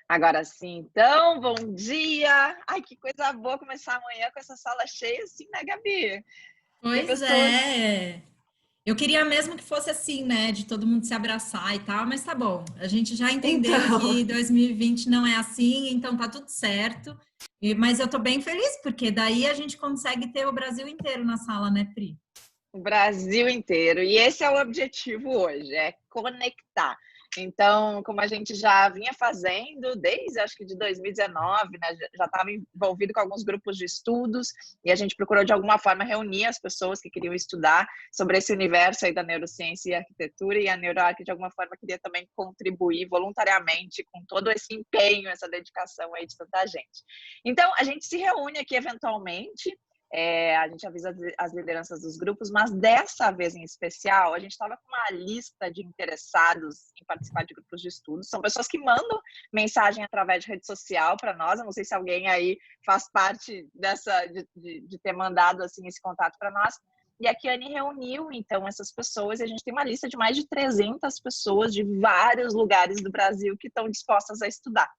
Agora sim, então, bom dia! Ai, que coisa boa começar amanhã com essa sala cheia assim, né, Gabi? De Pois pessoas. é. Eu queria mesmo que fosse assim, né? De todo mundo se abraçar e tal, mas tá bom. A gente já entendeu Então, que 2020 não é assim, então tá tudo certo. Mas eu tô bem feliz, porque daí a gente consegue ter o Brasil inteiro na sala, né, Pri? O Brasil inteiro. E esse é o objetivo hoje, é conectar. Então, como a gente já vinha fazendo desde acho que de 2019, né, já estava envolvido com alguns grupos de estudos e a gente procurou de alguma forma reunir as pessoas que queriam estudar sobre esse universo aí da neurociência e arquitetura, e a NeuroArc de alguma forma queria também contribuir voluntariamente com todo esse empenho, essa dedicação aí de tanta gente. Então, a gente se reúne aqui eventualmente, a gente avisa as lideranças dos grupos, mas dessa vez em especial, a gente estava com uma lista de interessados em participar de grupos de estudos. São pessoas que mandam mensagem através de rede social para nós. Eu não sei se alguém aí faz parte de ter mandado assim esse contato para nós. E a Kiane reuniu, então, essas pessoas, e a gente tem uma lista de mais de 300 pessoas de vários lugares do Brasil que estão dispostas a estudar.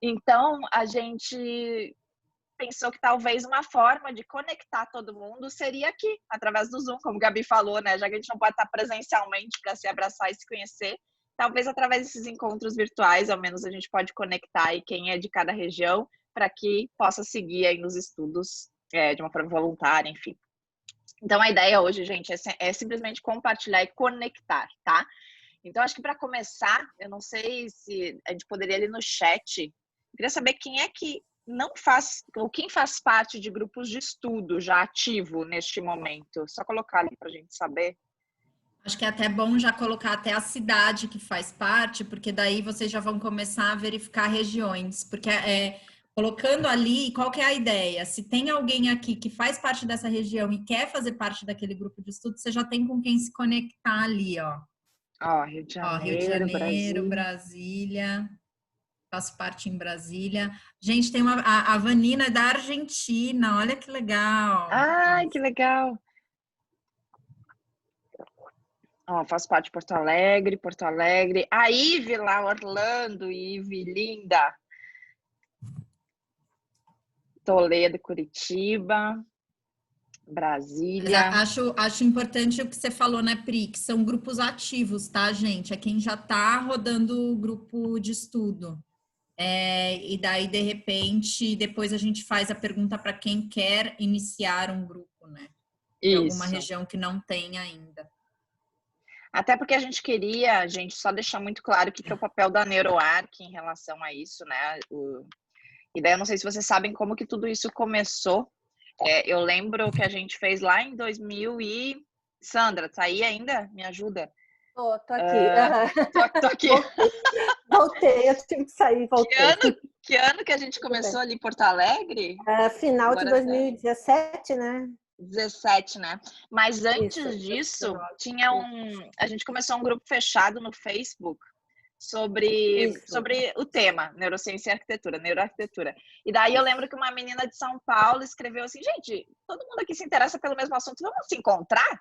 Então, a gente pensou que talvez uma forma de conectar todo mundo seria aqui, através do Zoom, como o Gabi falou, né? Já que a gente não pode estar presencialmente para se abraçar e se conhecer, talvez através desses encontros virtuais, ao menos a gente pode conectar aí quem é de cada região para que possa seguir aí nos estudos de uma forma voluntária, enfim. Então a ideia hoje, gente, é simplesmente compartilhar e conectar, tá? Então acho que para começar, eu não sei se a gente poderia ali no chat, eu queria saber quem é que não faz, ou quem faz parte de grupos de estudo já ativo neste momento. Só colocar ali para a gente saber. Acho que é até bom já colocar até a cidade que faz parte, porque daí vocês já vão começar a verificar regiões, porque colocando ali, qual que é a ideia? Se tem alguém aqui que faz parte dessa região e quer fazer parte daquele grupo de estudo, você já tem com quem se conectar ali, ó. Ó, Rio de Ó, Rio de Janeiro, Janeiro, Brasil. Brasília, faço parte em Brasília. Gente, tem a Vanina é da Argentina, olha que legal. Ai, que legal! Ó, faço parte de Porto Alegre, Porto Alegre. A Ive lá, Orlando, Ive, linda. Toledo, Curitiba, Mas Brasília. acho importante o que você falou, né, Pri, que são grupos ativos, tá, gente? É quem já está rodando o grupo de estudo. E daí, de repente, depois a gente faz a pergunta para quem quer iniciar um grupo, né? De alguma Isso. região que não tem ainda. Até porque a gente queria, gente, só deixar muito claro o que é o papel da NeuroArc em relação a isso, né? E daí eu não sei se vocês sabem como que tudo isso começou. Eu lembro que a gente fez lá em 2000 e... Sandra, tá aí ainda? Me ajuda. tô aqui. Tô aqui. Voltei, eu tive que sair, voltei. Que ano que a gente Tudo bem. começou ali em Porto Alegre? Final de Agora tá 2017, né? 17, né? Mas Isso, antes disso, 19. tinha a gente começou um grupo fechado no Facebook sobre Isso. o tema neurociência e arquitetura, neuroarquitetura. E daí eu lembro que uma menina de São Paulo escreveu assim, gente, todo mundo aqui se interessa pelo mesmo assunto, vamos se encontrar?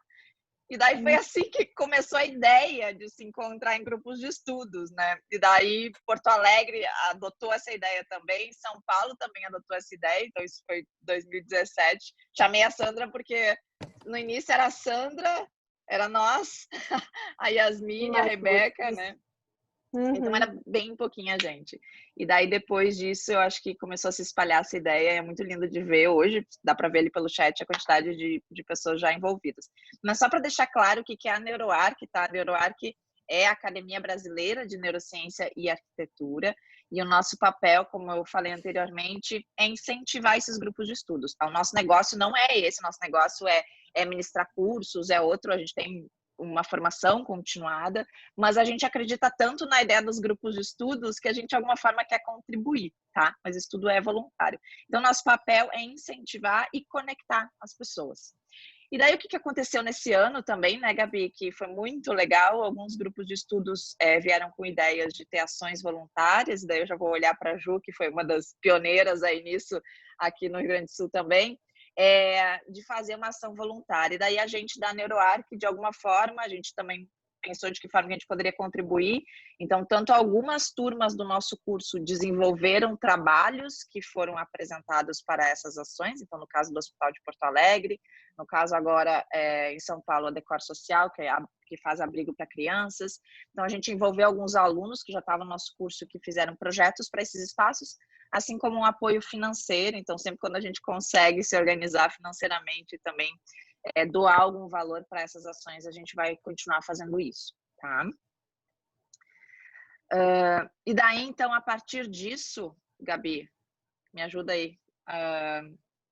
E daí foi assim que começou a ideia de se encontrar em grupos de estudos, né? E daí Porto Alegre adotou essa ideia também, São Paulo também adotou essa ideia, então isso foi 2017. Chamei a Sandra porque no início era a Sandra, era nós, a Yasmin, a Mais Rebeca, isso. né? Então Uhum. era bem pouquinha gente. E daí depois disso eu acho que começou a se espalhar essa ideia, é muito lindo de ver hoje, dá para ver ali pelo chat a quantidade de pessoas já envolvidas. Mas só para deixar claro o que é a NeuroArc, tá? A NeuroArc é a Academia Brasileira de Neurociência e Arquitetura, e o nosso papel, como eu falei anteriormente, é incentivar esses grupos de estudos, tá? O nosso negócio não é esse, nosso negócio é ministrar cursos, é outro, a gente tem uma formação continuada, mas a gente acredita tanto na ideia dos grupos de estudos que a gente de alguma forma quer contribuir, tá? Mas isso tudo é voluntário. Então nosso papel é incentivar e conectar as pessoas. E daí o que aconteceu nesse ano também, né, Gabi, que foi muito legal, alguns grupos de estudos vieram com ideias de ter ações voluntárias, daí eu já vou olhar para a Ju, que foi uma das pioneiras aí nisso aqui no Rio Grande do Sul também, de fazer uma ação voluntária. E daí a gente da NeuroArc, de alguma forma, a gente também pensou de que forma a gente poderia contribuir. Então, tanto algumas turmas do nosso curso desenvolveram trabalhos que foram apresentados para essas ações, então no caso do Hospital de Porto Alegre, no caso agora em São Paulo, a Decor Social, que faz abrigo para crianças. Então, a gente envolveu alguns alunos que já estavam no nosso curso que fizeram projetos para esses espaços, assim como um apoio financeiro. Então, sempre quando a gente consegue se organizar financeiramente e também doar algum valor para essas ações, a gente vai continuar fazendo isso, tá? E daí, então, a partir disso, Gabi, me ajuda aí.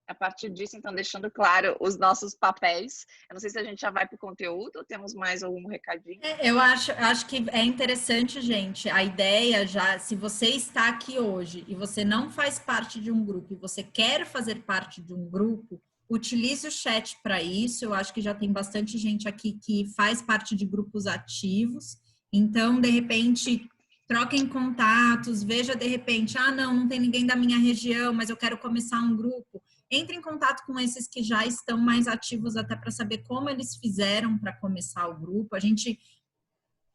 A partir disso, então, deixando claro os nossos papéis. Eu não sei se a gente já vai para o conteúdo ou temos mais algum recadinho. Eu acho que é interessante, gente, a ideia já, se você está aqui hoje e você não faz parte de um grupo e você quer fazer parte de um grupo, utilize o chat para isso. Eu acho que já tem bastante gente aqui que faz parte de grupos ativos. Então, de repente, troquem contatos, veja de repente, não tem ninguém da minha região, mas eu quero começar um grupo. Entre em contato com esses que já estão mais ativos até para saber como eles fizeram para começar o grupo. A gente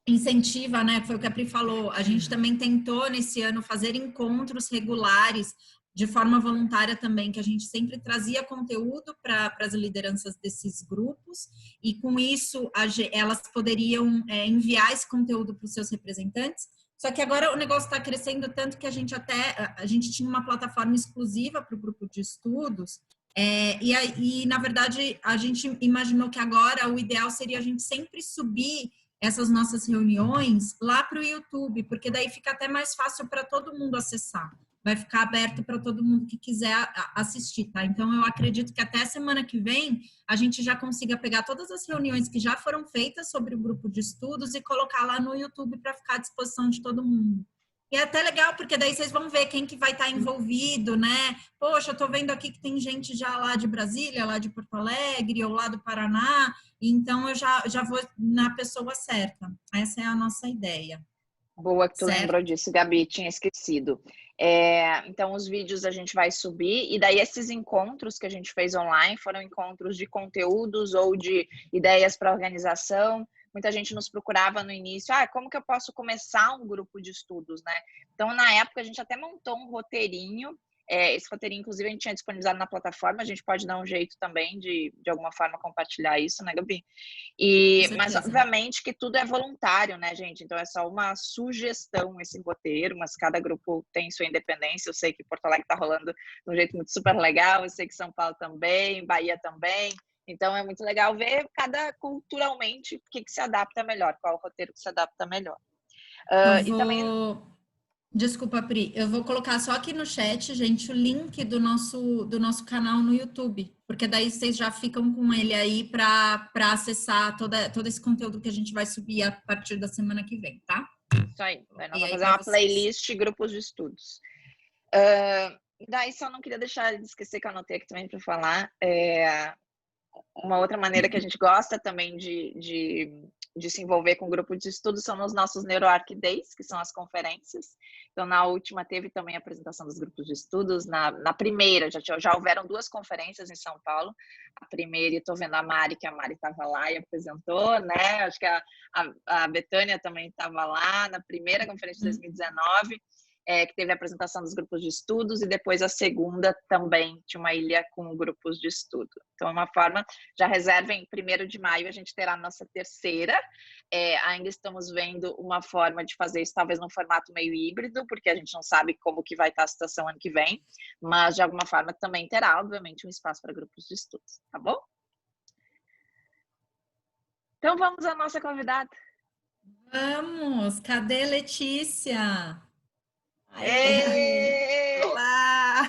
incentiva, né? Foi o que a Pri falou. A gente também tentou nesse ano fazer encontros regulares de forma voluntária também, que a gente sempre trazia conteúdo para as lideranças desses grupos e com isso elas poderiam enviar esse conteúdo para os seus representantes. Só que agora o negócio está crescendo tanto que a gente tinha uma plataforma exclusiva para o grupo de estudos e na verdade a gente imaginou que agora o ideal seria a gente sempre subir essas nossas reuniões lá para o YouTube, porque daí fica até mais fácil para todo mundo acessar. Vai ficar aberto para todo mundo que quiser assistir, tá? Então, eu acredito que até semana que vem a gente já consiga pegar todas as reuniões que já foram feitas sobre o grupo de estudos e colocar lá no YouTube para ficar à disposição de todo mundo. E é até legal, porque daí vocês vão ver quem que vai estar envolvido, né? Poxa, eu tô vendo aqui que tem gente já lá de Brasília, lá de Porto Alegre, ou lá do Paraná, então eu já vou na pessoa certa. Essa é a nossa ideia. Boa que tu certo? lembrou disso, Gabi, tinha esquecido. Então, os vídeos a gente vai subir, e daí esses encontros que a gente fez online foram encontros de conteúdos ou de ideias para organização. Muita gente nos procurava no início, como que eu posso começar um grupo de estudos, né? Então, na época, a gente até montou um roteirinho. Esse roteirinho, inclusive, a gente tinha disponibilizado na plataforma, a gente pode dar um jeito também de alguma forma compartilhar isso, né, Gabi? Mas, obviamente, que tudo é voluntário, né, gente? Então, é só uma sugestão esse roteiro, mas cada grupo tem sua independência. Eu sei que Porto Alegre está rolando de um jeito muito super legal, eu sei que São Paulo também, Bahia também. Então, é muito legal ver culturalmente o que se adapta melhor, qual o roteiro que se adapta melhor. E também... Desculpa, Pri, eu vou colocar só aqui no chat, gente, o link do nosso canal no YouTube, porque daí vocês já ficam com ele aí para acessar todo esse conteúdo que a gente vai subir a partir da semana que vem, tá? Isso aí, nós vamos fazer uma playlist de grupos de estudos. Daí só não queria deixar de esquecer que eu anotei aqui também para falar. Uma outra maneira que a gente gosta também de se envolver com o grupo de estudos são nos nossos NeuroArc Days, que são as conferências. Então, na última teve também a apresentação dos grupos de estudos. Na primeira, já houveram 2 conferências em São Paulo. A primeira, e estou vendo a Mari, que a Mari estava lá e apresentou, né? Acho que a Betânia também estava lá na primeira conferência de 2019. Que teve a apresentação dos grupos de estudos, e depois a segunda também tinha uma ilha com grupos de estudo. Então, é uma forma, já reservem, 1º de maio a gente terá a nossa terceira. Ainda estamos vendo uma forma de fazer isso, talvez num formato meio híbrido, porque a gente não sabe como que vai estar a situação ano que vem, mas de alguma forma também terá, obviamente, um espaço para grupos de estudos, tá bom? Então, vamos à nossa convidada. Vamos! Cadê Letícia? Olá!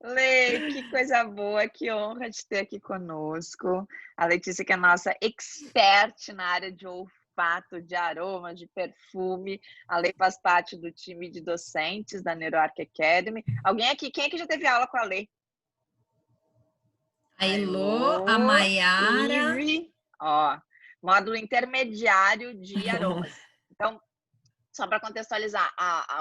Lê, que coisa boa, que honra de ter aqui conosco. A Letícia, que é nossa expert na área de olfato, de aroma, de perfume. A Lê faz parte do time de docentes da NeuroArc Academy. Alguém aqui, quem é que já teve aula com a Lê? A Elô, a Maiara. Módulo intermediário de aromas. Então, Só para contextualizar,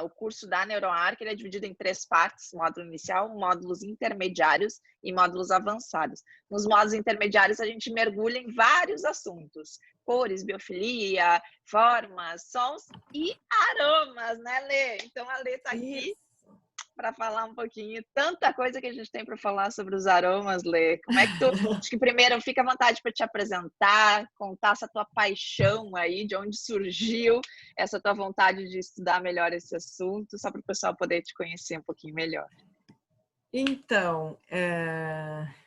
o curso da NeuroArc ele é dividido em 3 partes: módulo inicial, módulos intermediários e módulos avançados. Nos módulos intermediários, a gente mergulha em vários assuntos: cores, biofilia, formas, sons e aromas, né, Lê? Então, a Lê está aqui para falar um pouquinho. Tanta coisa que a gente tem para falar sobre os aromas, Lê. Como é que tu... Acho que primeiro fica à vontade para te apresentar, contar essa tua paixão aí, de onde surgiu essa tua vontade de estudar melhor esse assunto, só para o pessoal poder te conhecer um pouquinho melhor. Então,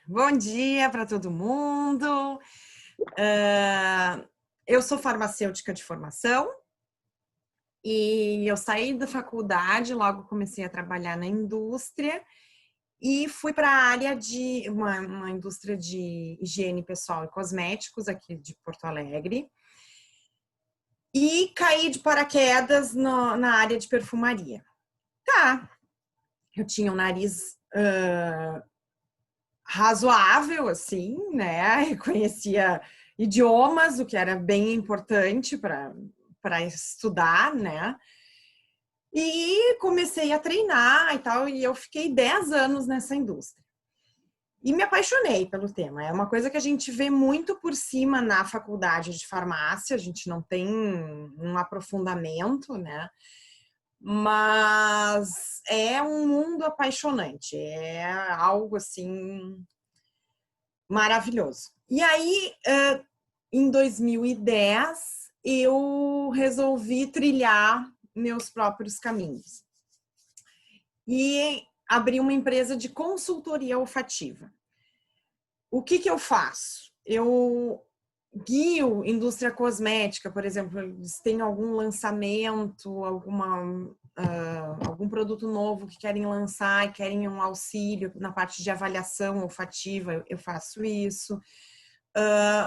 bom dia para todo mundo. Eu sou farmacêutica de formação. E eu saí da faculdade, logo comecei a trabalhar na indústria e fui para a área de uma indústria de higiene pessoal e cosméticos aqui de Porto Alegre. E caí de paraquedas na área de perfumaria. Tá, eu tinha um nariz razoável, assim, né? Eu conhecia idiomas, o que era bem importante para estudar, né? E comecei a treinar e tal, e eu fiquei 10 anos nessa indústria. E me apaixonei pelo tema. É uma coisa que a gente vê muito por cima na faculdade de farmácia, a gente não tem um aprofundamento, né? Mas é um mundo apaixonante, é algo assim maravilhoso. E aí, em 2010, eu resolvi trilhar meus próprios caminhos e abri uma empresa de consultoria olfativa. O que eu faço? Eu guio indústria cosmética, por exemplo, eles têm algum lançamento, algum produto novo que querem lançar e querem um auxílio na parte de avaliação olfativa, eu faço isso.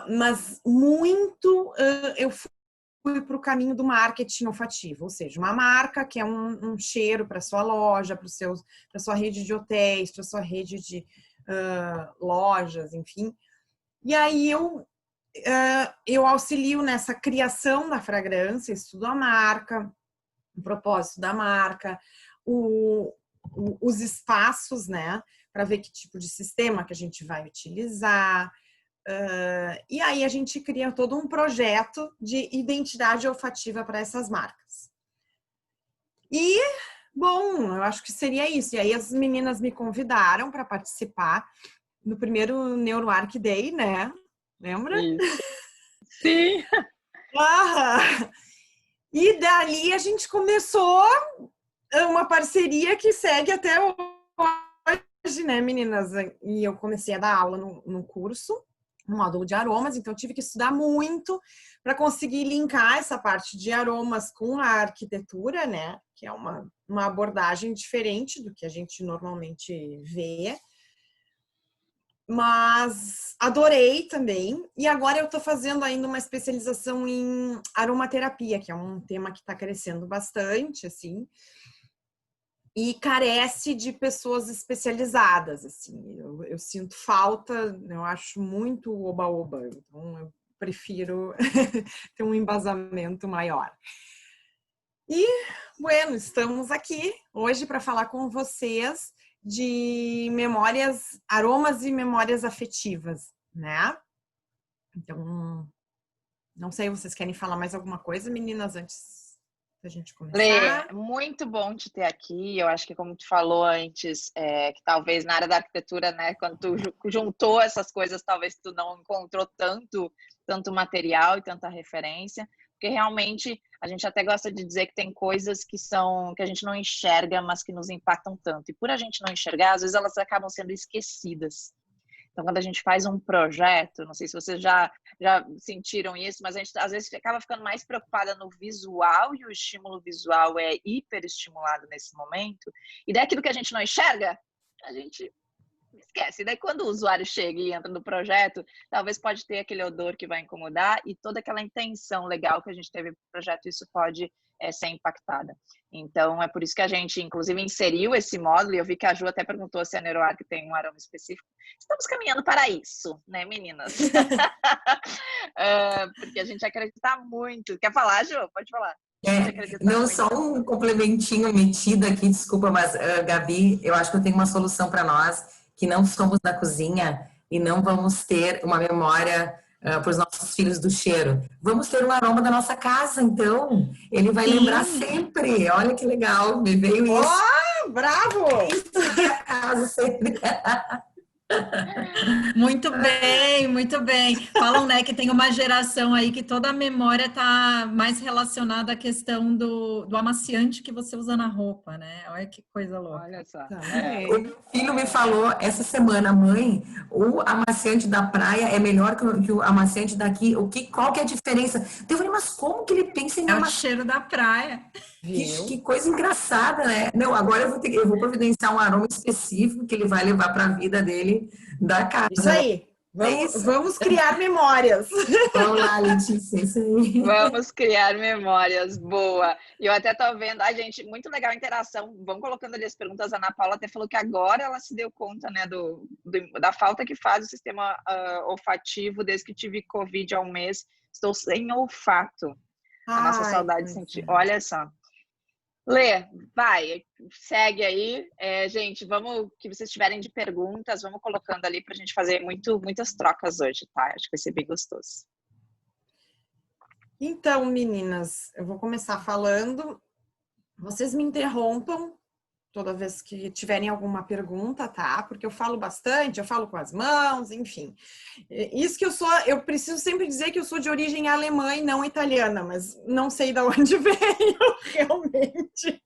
Mas muito eu fui para o caminho do marketing olfativo, ou seja, uma marca que é um cheiro para sua loja, para sua rede de hotéis, para sua rede de lojas, enfim. E aí eu auxilio nessa criação da fragrância, estudo a marca, o propósito da marca, os espaços, né, para ver que tipo de sistema que a gente vai utilizar. E aí a gente cria todo um projeto de identidade olfativa para essas marcas. E, bom, eu acho que seria isso. E aí as meninas me convidaram para participar no primeiro NeuroArc Day, né? Lembra? Isso. Sim! E dali a gente começou uma parceria que segue até hoje, né, meninas? E eu comecei a dar aula no curso, no módulo de aromas, então eu tive que estudar muito para conseguir linkar essa parte de aromas com a arquitetura, né? Que é uma abordagem diferente do que a gente normalmente vê. Mas adorei também. E agora eu estou fazendo ainda uma especialização em aromaterapia, que é um tema que está crescendo bastante, assim. E carece de pessoas especializadas, assim. Eu sinto falta, eu acho muito oba-oba. Então, eu prefiro ter um embasamento maior. E, bueno, estamos aqui hoje para falar com vocês de memórias, aromas e memórias afetivas, né? Então, não sei, vocês querem falar mais alguma coisa, meninas, antes da gente começar? Lê, muito bom te ter aqui. Eu acho que, como tu falou antes, que talvez na área da arquitetura, né, quando tu juntou essas coisas, talvez tu não encontrou tanto material e tanta referência, porque realmente a gente até gosta de dizer que tem coisas que a gente não enxerga, mas que nos impactam tanto. E por a gente não enxergar, às vezes elas acabam sendo esquecidas. Então, quando a gente faz um projeto, não sei se vocês já sentiram isso, mas a gente às vezes acaba ficando mais preocupada no visual, e o estímulo visual é hiperestimulado nesse momento, e daquilo que a gente não enxerga, a gente esquece. E daí, quando o usuário chega e entra no projeto, talvez pode ter aquele odor que vai incomodar, e toda aquela intenção legal que a gente teve no projeto, isso pode ser impactada. Então, é por isso que a gente, inclusive, inseriu esse módulo, e eu vi que a Ju até perguntou se a NeuroArc tem um aroma específico. Estamos caminhando para isso, né, meninas? Porque a gente acredita muito. Quer falar, Ju? Pode falar. A gente acredita Não, muito. só um complementinho metido aqui, desculpa, mas Gabi, eu acho que eu tenho uma solução para nós que não somos da cozinha e não vamos ter uma memória para os nossos filhos do cheiro. Vamos ter um aroma da nossa casa, então. Ele vai lembrar sempre. Olha que legal, me veio isso. Oh, bravo! Isso na minha casa sempre. Muito bem, muito bem. Falam, né, que tem uma geração aí que toda a memória está mais relacionada à questão do amaciante que você usa na roupa, né? Olha que coisa louca. Olha só. O meu filho me falou essa semana, mãe, o amaciante da praia é melhor que o amaciante daqui. Qual que é a diferença? Eu falei, mas como que ele pensa em É o amaciante? cheiro da praia. Que coisa engraçada, né? Não, agora eu vou providenciar um aroma específico que ele vai levar para a vida dele da casa. Isso aí. Vamos criar memórias. Vamos lá, Letícia, isso aí. Vamos criar memórias, boa. E eu até tô vendo, gente, muito legal a interação. Vão colocando ali as perguntas. A Ana Paula até falou que agora ela se deu conta, né, da falta que faz o sistema olfativo desde que tive Covid há um mês. Estou sem olfato. A nossa saudade de sentir. Olha só. Lê, vai, segue aí. Gente, vamos, que vocês tiverem de perguntas, vamos colocando ali para a gente fazer muitas trocas hoje, tá? Acho que vai ser bem gostoso. Então, meninas, eu vou começar falando. Vocês me interrompam toda vez que tiverem alguma pergunta, tá? Porque eu falo bastante, eu falo com as mãos, enfim. Isso que eu preciso sempre dizer que eu sou de origem alemã e não italiana, mas não sei de onde veio realmente.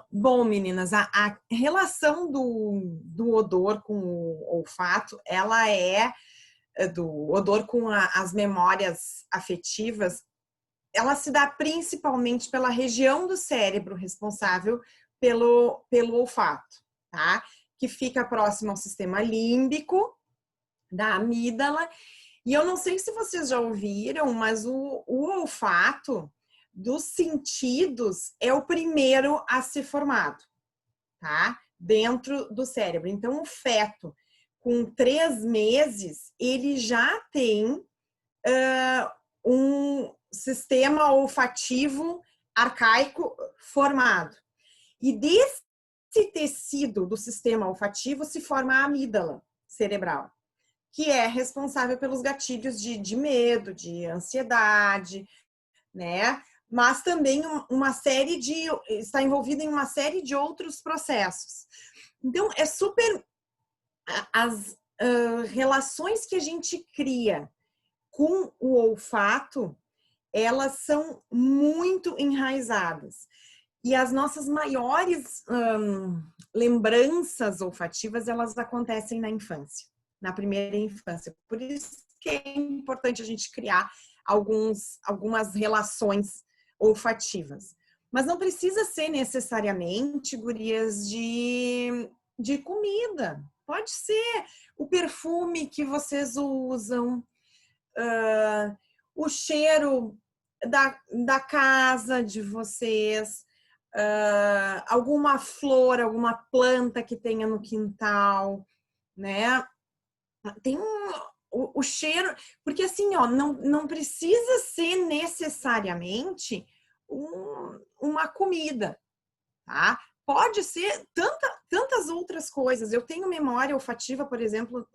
Bom, meninas, a relação do odor com o olfato, ela é do odor com as memórias afetivas, ela se dá principalmente pela região do cérebro responsável pelo olfato, tá? Que fica próximo ao sistema límbico, da amígdala. E eu não sei se vocês já ouviram, mas o olfato dos sentidos é o primeiro a ser formado, tá? Dentro do cérebro. Então, o feto, com 3 meses, ele já tem um sistema olfativo arcaico formado. E desse tecido do sistema olfativo se forma a amígdala cerebral, que é responsável pelos gatilhos de medo, de ansiedade, né? Mas também está envolvida em uma série de outros processos. Então, é super... As relações que a gente cria com o olfato, elas são muito enraizadas. E as nossas maiores lembranças olfativas, elas acontecem na infância, na primeira infância. Por isso que é importante a gente criar algumas relações olfativas. Mas não precisa ser necessariamente, gurias, de comida. Pode ser o perfume que vocês usam, o cheiro da casa de vocês, alguma flor, alguma planta que tenha no quintal, né? Tem o cheiro, porque assim, ó, não precisa ser necessariamente uma comida, tá? Pode ser tantas outras coisas. Eu tenho memória olfativa, por exemplo,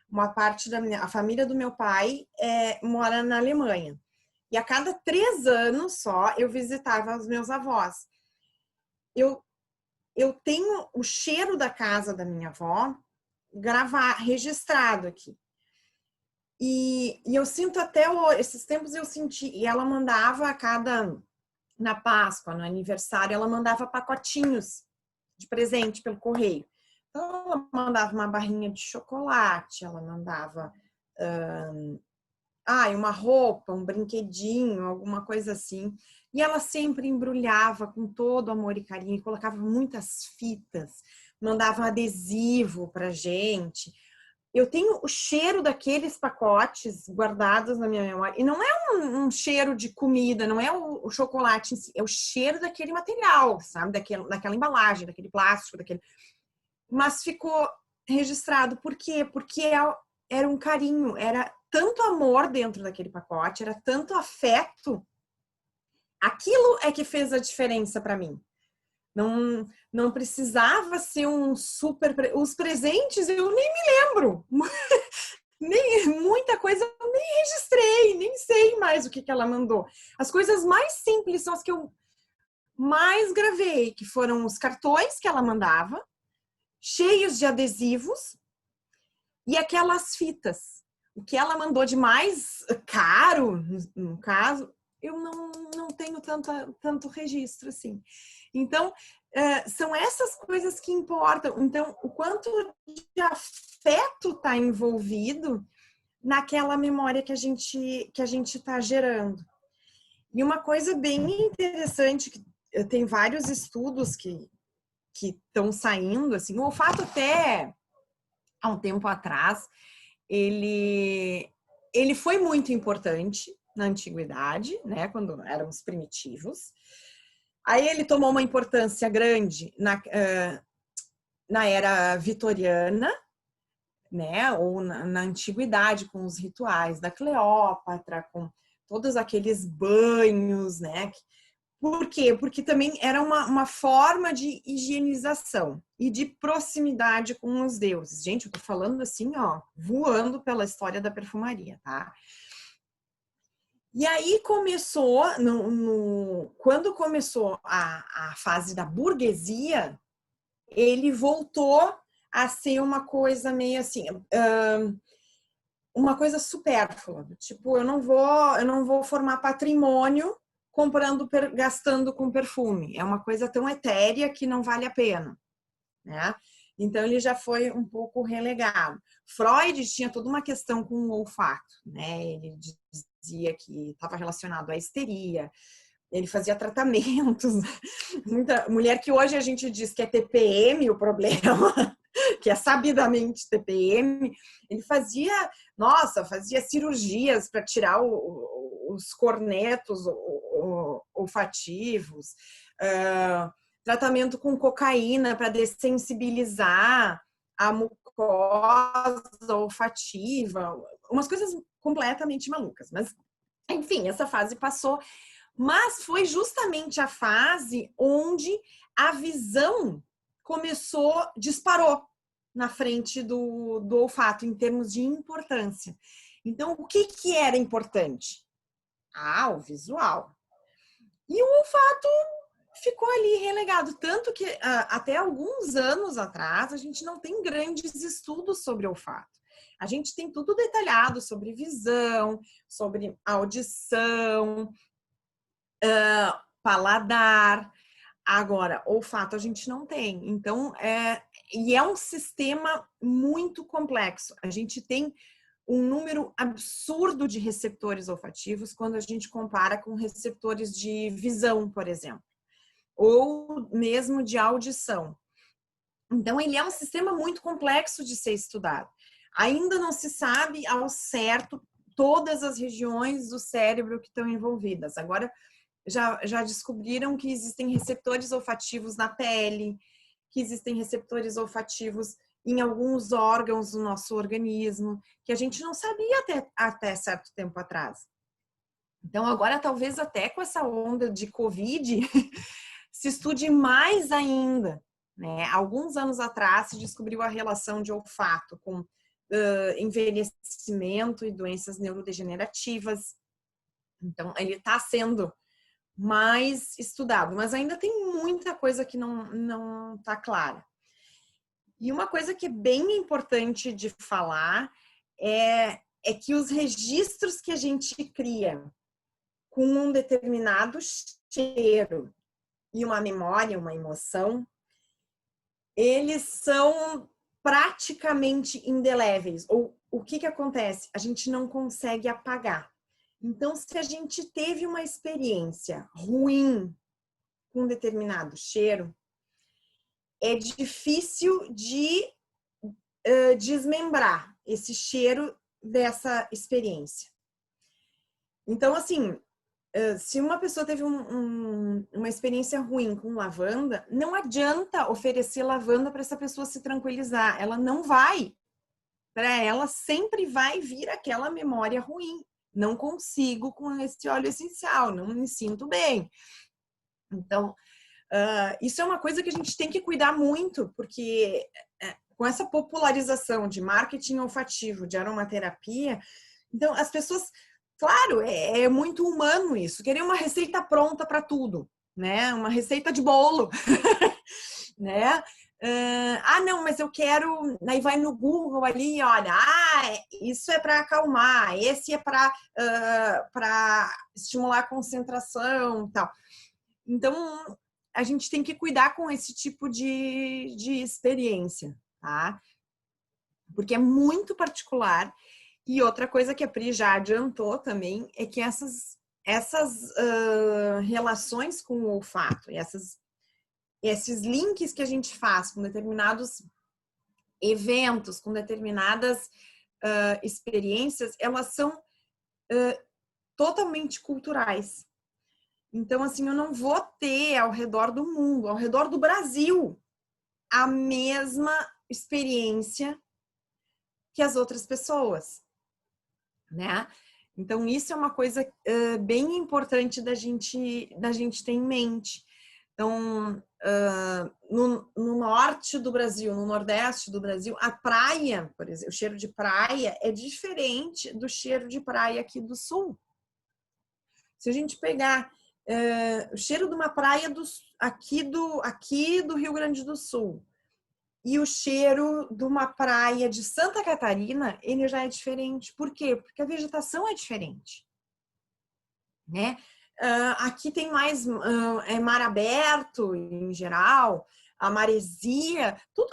uma parte a família do meu pai mora na Alemanha. E a cada 3 anos só eu visitava os meus avós. Eu tenho o cheiro da casa da minha avó registrado aqui. E eu sinto até esses tempos eu senti, e ela mandava na Páscoa, no aniversário, ela mandava pacotinhos de presente pelo correio. Então, ela mandava uma barrinha de chocolate, ela mandava uma roupa, um brinquedinho, alguma coisa assim. E ela sempre embrulhava com todo amor e carinho, colocava muitas fitas, mandava adesivo pra gente. Eu tenho o cheiro daqueles pacotes guardados na minha memória. E não é um cheiro de comida, não é o chocolate em si, é o cheiro daquele material, sabe? Daquela embalagem, daquele plástico, Mas ficou registrado. Por quê? Porque era um carinho, era tanto amor dentro daquele pacote, era tanto afeto. Aquilo é que fez a diferença para mim. Não precisava ser um super... Os presentes eu nem me lembro. Muita coisa eu nem registrei, nem sei mais o que ela mandou. As coisas mais simples são as que eu mais gravei, que foram os cartões que ela mandava, cheios de adesivos, e aquelas fitas. O que ela mandou de mais caro, no caso, eu não tenho tanto registro assim. Então, são essas coisas que importam. Então, o quanto de afeto está envolvido naquela memória que a gente está gerando. E uma coisa bem interessante, que tem vários estudos que estão saindo, assim, o olfato até há um tempo atrás, ele foi muito importante na antiguidade, né, quando éramos primitivos. Aí ele tomou uma importância grande na era vitoriana, né, ou na antiguidade, com os rituais da Cleópatra, com todos aqueles banhos, né? Por quê? Porque também era uma forma de higienização e de proximidade com os deuses. Gente, eu tô falando assim, ó, voando pela história da perfumaria, tá? E aí começou, quando começou a fase da burguesia, ele voltou a ser uma coisa meio assim, uma coisa supérflua. Tipo, eu não vou formar patrimônio gastando com perfume. É uma coisa tão etérea que não vale a pena, né? Então, ele já foi um pouco relegado. Freud tinha toda uma questão com o olfato, né? Ele dizia que estava relacionado à histeria, ele fazia tratamentos. Muita mulher que hoje a gente diz que é TPM o problema, que é sabidamente TPM, ele fazia cirurgias para tirar os cornetos olfativos, tratamento com cocaína para dessensibilizar a mucosa olfativa, umas coisas completamente malucas. Mas, enfim, essa fase passou. Mas foi justamente a fase onde a visão disparou na frente do olfato, em termos de importância. Então, o que era importante? O visual. E o olfato ficou ali relegado, tanto que até alguns anos atrás a gente não tem grandes estudos sobre olfato. A gente tem tudo detalhado sobre visão, sobre audição, paladar. Agora, olfato a gente não tem. Então, é um sistema muito complexo. A gente tem um número absurdo de receptores olfativos quando a gente compara com receptores de visão, por exemplo, ou mesmo de audição. Então, ele é um sistema muito complexo de ser estudado. Ainda não se sabe ao certo todas as regiões do cérebro que estão envolvidas. Agora, já descobriram que existem receptores olfativos na pele, que existem receptores olfativos em alguns órgãos do nosso organismo, que a gente não sabia até certo tempo atrás. Então, agora, talvez até com essa onda de Covid, se estude mais ainda, né? Alguns anos atrás se descobriu a relação de olfato com envelhecimento e doenças neurodegenerativas. Então, ele está sendo mais estudado, mas ainda tem muita coisa que não está clara. E uma coisa que é bem importante de falar é que os registros que a gente cria com um determinado cheiro e uma memória, uma emoção, eles são praticamente indeléveis. Ou o que acontece? A gente não consegue apagar. Então, se a gente teve uma experiência ruim com um determinado cheiro, é difícil de desmembrar esse cheiro dessa experiência. Então, assim, se uma pessoa teve uma experiência ruim com lavanda, não adianta oferecer lavanda para essa pessoa se tranquilizar. Ela não vai para ela sempre vai vir aquela memória ruim. Não consigo com esse óleo essencial, não me sinto bem. Então, isso é uma coisa que a gente tem que cuidar muito, porque com essa popularização de marketing olfativo, de aromaterapia, então as pessoas, claro, é muito humano isso, querer uma receita pronta para tudo, né? Uma receita de bolo, né? Não, mas eu quero. Aí vai no Google ali, olha, isso é para acalmar, esse é para estimular a concentração, tal. Então, a gente tem que cuidar com esse tipo de experiência, tá? Porque é muito particular. E outra coisa que a Pri já adiantou também é que essas relações com o olfato, esses links que a gente faz com determinados eventos, com determinadas experiências, elas são totalmente culturais. Então, assim, eu não vou ter ao redor do mundo, ao redor do Brasil, a mesma experiência que as outras pessoas, né? Então, isso é uma coisa bem importante da gente ter em mente. Então, no norte do Brasil, no nordeste do Brasil, a praia, por exemplo, o cheiro de praia é diferente do cheiro de praia aqui do sul. Se a gente pegar o cheiro de uma praia aqui do Rio Grande do Sul e o cheiro de uma praia de Santa Catarina, ele já é diferente. Por quê? Porque a vegetação é diferente, né? Aqui tem mais mar aberto em geral, a maresia, tudo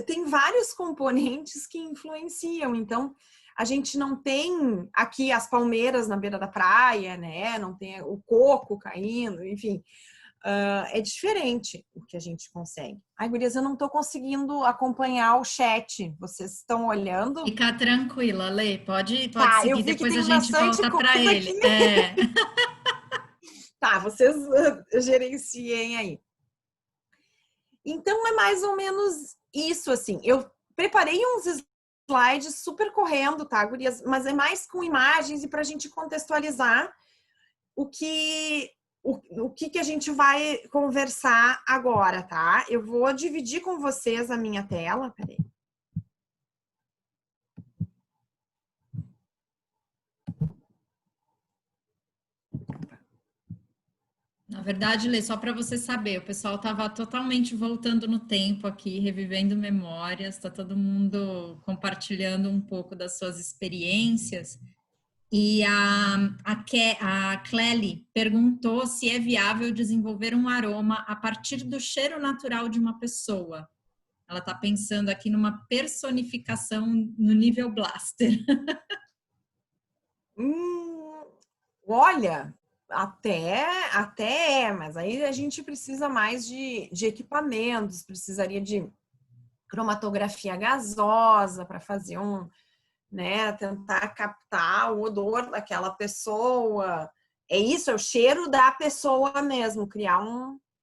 tem vários componentes que influenciam. Então, a gente não tem aqui as palmeiras na beira da praia, né? Não tem o coco caindo, enfim. É diferente o que a gente consegue. Ai, gurias, eu não estou conseguindo acompanhar o chat. Vocês estão olhando? Fica tranquila, Lê. Pode Tá, eu seguir, vi que depois tem a gente bastante volta para coisa ele. aqui. Tá, vocês gerenciem aí. Então, é mais ou menos isso, assim. Eu preparei uns slides super correndo, tá, gurias? Mas é mais com imagens e para a gente contextualizar o que a gente vai conversar agora, tá? Eu vou dividir com vocês a minha tela. Peraí. Na verdade, Lê, só para você saber, o pessoal estava totalmente voltando no tempo aqui, revivendo memórias, está todo mundo compartilhando um pouco das suas experiências. E a Clely perguntou se é viável desenvolver um aroma a partir do cheiro natural de uma pessoa. Ela está pensando aqui numa personificação no nível Blaster. Olha, até é, mas aí a gente precisa mais de equipamentos, precisaria de cromatografia gasosa para fazer né, tentar captar o odor daquela pessoa. É isso, é o cheiro da pessoa mesmo, criar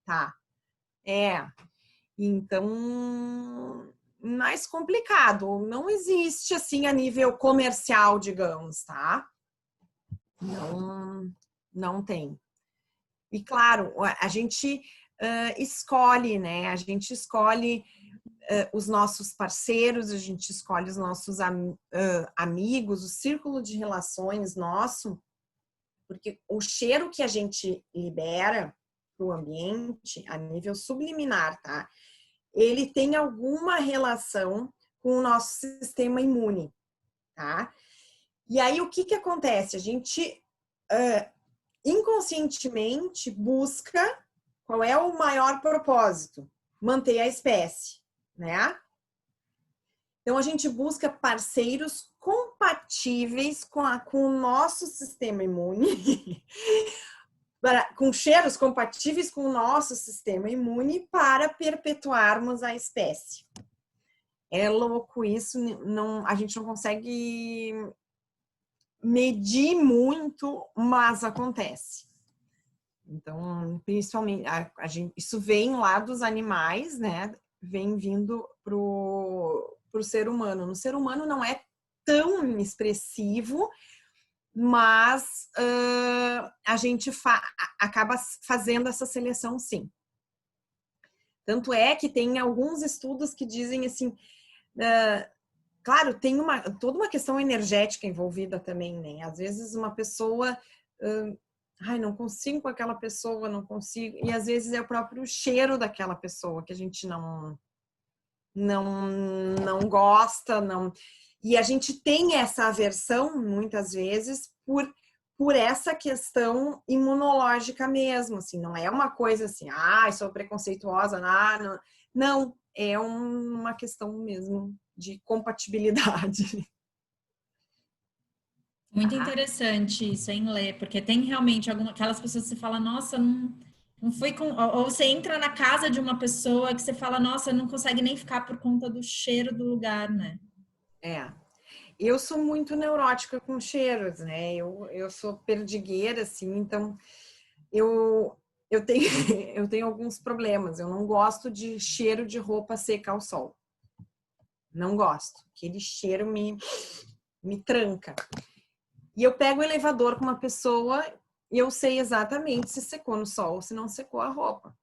tá. Então, mais complicado, não existe assim a nível comercial, digamos, tá? Não tem. E claro, a gente escolhe, né? A gente escolhe os nossos parceiros, a gente escolhe os nossos amigos, o círculo de relações nosso, porque o cheiro que a gente libera para o ambiente, a nível subliminar, tá? Ele tem alguma relação com o nosso sistema imune, tá? E aí, o que acontece? A gente inconscientemente busca qual é o maior propósito? Manter a espécie, né? Então, a gente busca parceiros compatíveis com o nosso sistema imune, com cheiros compatíveis com o nosso sistema imune para perpetuarmos a espécie. É louco isso, a gente não consegue medir muito, mas acontece. Então, principalmente, isso vem lá dos animais, né? Vem vindo para o ser humano. No ser humano não é tão expressivo, mas a gente acaba fazendo essa seleção, sim. Tanto é que tem alguns estudos que dizem assim, claro, tem toda uma questão energética envolvida também, né? Às vezes uma pessoa, não consigo com aquela pessoa, não consigo, e às vezes é o próprio cheiro daquela pessoa que a gente não gosta, não. E a gente tem essa aversão, muitas vezes, por essa questão imunológica mesmo, assim, não é uma coisa assim, sou preconceituosa, não, é uma questão mesmo de compatibilidade. Muito interessante isso, hein, Lê? Porque tem realmente aquelas pessoas que você fala, nossa, não foi com... Ou você entra na casa de uma pessoa que você fala, nossa, não consegue nem ficar por conta do cheiro do lugar, né? Eu sou muito neurótica com cheiros, né? Eu sou perdigueira, assim, então eu tenho alguns problemas. Eu não gosto de cheiro de roupa seca ao sol. Não gosto. Aquele cheiro me tranca. E eu pego o elevador com uma pessoa e eu sei exatamente se secou no sol ou se não secou a roupa.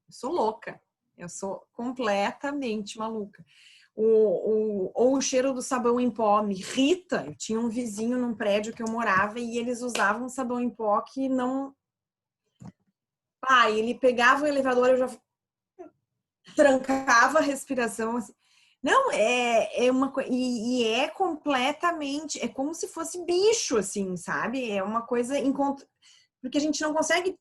Eu sou louca. Eu sou completamente maluca. Ou o cheiro do sabão em pó me irrita. Eu tinha um vizinho num prédio que eu morava e eles usavam sabão em pó que não... ele pegava o elevador, eu já trancava a respiração, assim. Não, é uma coisa... E é completamente... É como se fosse bicho, assim, sabe? É uma coisa... Porque a gente não consegue,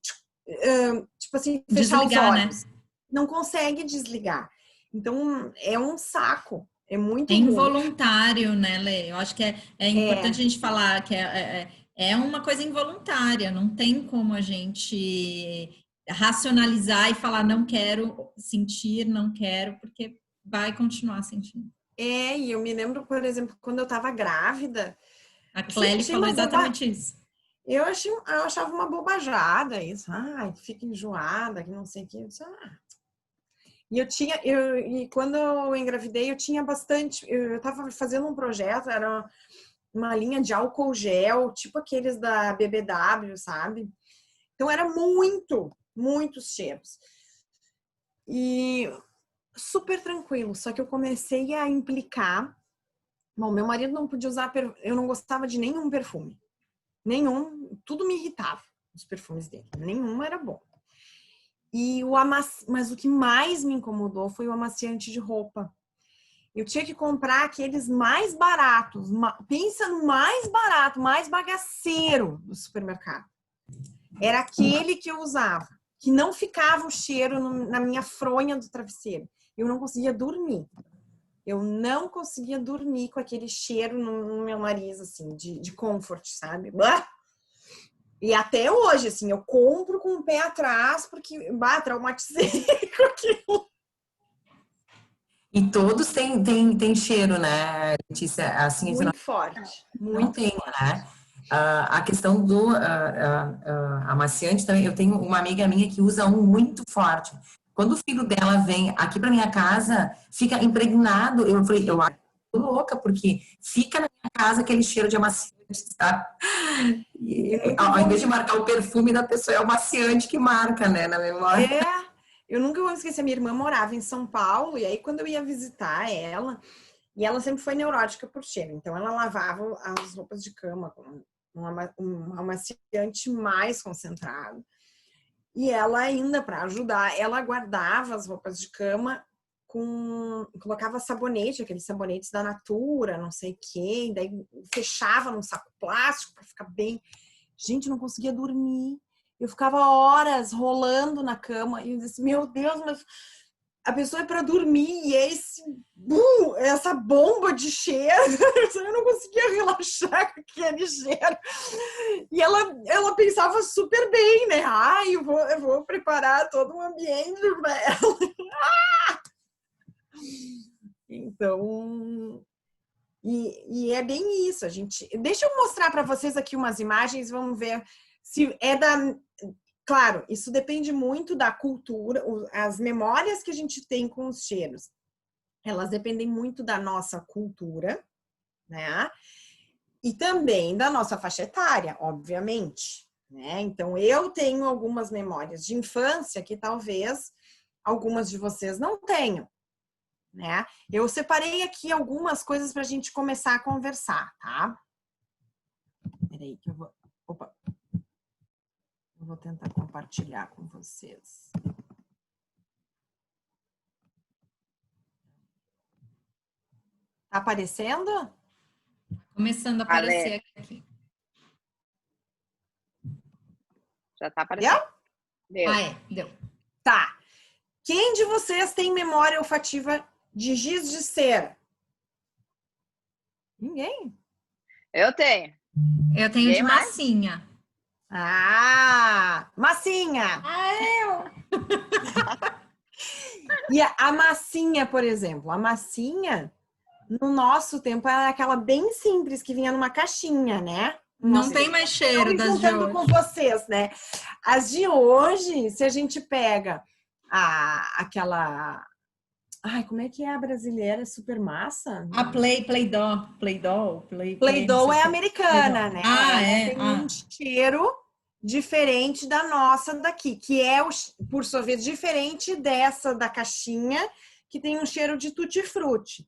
tipo assim, fechar desligar, os olhos. né? Não consegue desligar. Então, é um saco. É muito É ruim. involuntário, né, Lê? Eu acho que é importante a gente falar que é uma coisa involuntária. Não tem como a gente racionalizar e falar não quero sentir, não quero, porque vai continuar sentindo. E eu me lembro, por exemplo, quando eu tava grávida... A Clélia falou exatamente isso. Eu achava uma bobajada isso. Fica enjoada, que não sei o que. E quando eu engravidei, eu tinha bastante. Eu estava fazendo um projeto, era uma linha de álcool gel, tipo aqueles da BBW, sabe? Então era muitos cheiros. E super tranquilo, só que eu comecei a implicar. Bom, meu marido não podia usar, eu não gostava de nenhum perfume. Nenhum, tudo me irritava, os perfumes dele. Nenhum era bom. Mas o que mais me incomodou foi o amaciante de roupa. Eu tinha que comprar aqueles mais baratos. Pensa no mais barato, mais bagaceiro do supermercado. Era aquele que eu usava, que não ficava o cheiro na minha fronha do travesseiro. Eu não conseguia dormir. Eu não conseguia dormir com aquele cheiro no meu nariz, assim, de comfort, sabe? E até hoje, assim, eu compro com o pé atrás, porque, traumatizei com aquilo. E todos têm cheiro, né, Letícia? Assim, Muito forte. Não tem, né? A questão do amaciante também, eu tenho uma amiga minha que usa um muito forte. Quando o filho dela vem aqui para minha casa, fica impregnado. Eu falei, eu acho louca, porque fica na minha casa aquele cheiro de amaciante, sabe? E, ao invés de marcar o perfume da pessoa, é o amaciante que marca, né, na memória. Eu nunca vou esquecer, minha irmã morava em São Paulo, e aí quando eu ia visitar ela, e ela sempre foi neurótica por cheiro, então ela lavava as roupas de cama com um amaciante mais concentrado. E ela ainda, para ajudar, ela guardava as roupas de cama colocava sabonete, aqueles sabonetes da Natura, não sei o quê, e daí fechava num saco plástico para ficar bem. Gente, eu não conseguia dormir. Eu ficava horas rolando na cama e eu disse, meu Deus, mas a pessoa é para dormir e essa bomba de cheiro, eu não conseguia relaxar com aquele cheiro. E ela pensava super bem, né? Eu vou preparar todo um ambiente para ela. Então, e é bem isso, deixa eu mostrar para vocês aqui umas imagens, vamos ver se é claro, isso depende muito da cultura, as memórias que a gente tem com os cheiros. elas dependem muito da nossa cultura, né? E também da nossa faixa etária, obviamente, né? Então, eu tenho algumas memórias de infância que talvez algumas de vocês não tenham, né? Eu separei aqui algumas coisas para a gente começar a conversar, tá? Peraí que eu vou... Opa! Eu vou tentar compartilhar com vocês. Tá aparecendo? Começando a aparecer aqui. Já tá aparecendo. Deu. Deu. Tá. Quem de vocês tem memória olfativa de giz de cera? Ninguém? Eu tenho. Eu tenho Ninguém de mais? massinha. Ah, massinha! E a massinha, por exemplo, a massinha, no nosso tempo, era aquela bem simples que vinha numa caixinha, né? Não tem mais cheiro das de juntando hoje. com vocês, né? As de hoje, se a gente pega aquela... Ai, como é que é a brasileira? Super massa? A Play-Doh. Play-Doh é americana, né? Ah, Ela tem um cheiro diferente da nossa daqui, que é, por sua vez, diferente dessa da caixinha, que tem um cheiro de tutti-frutti.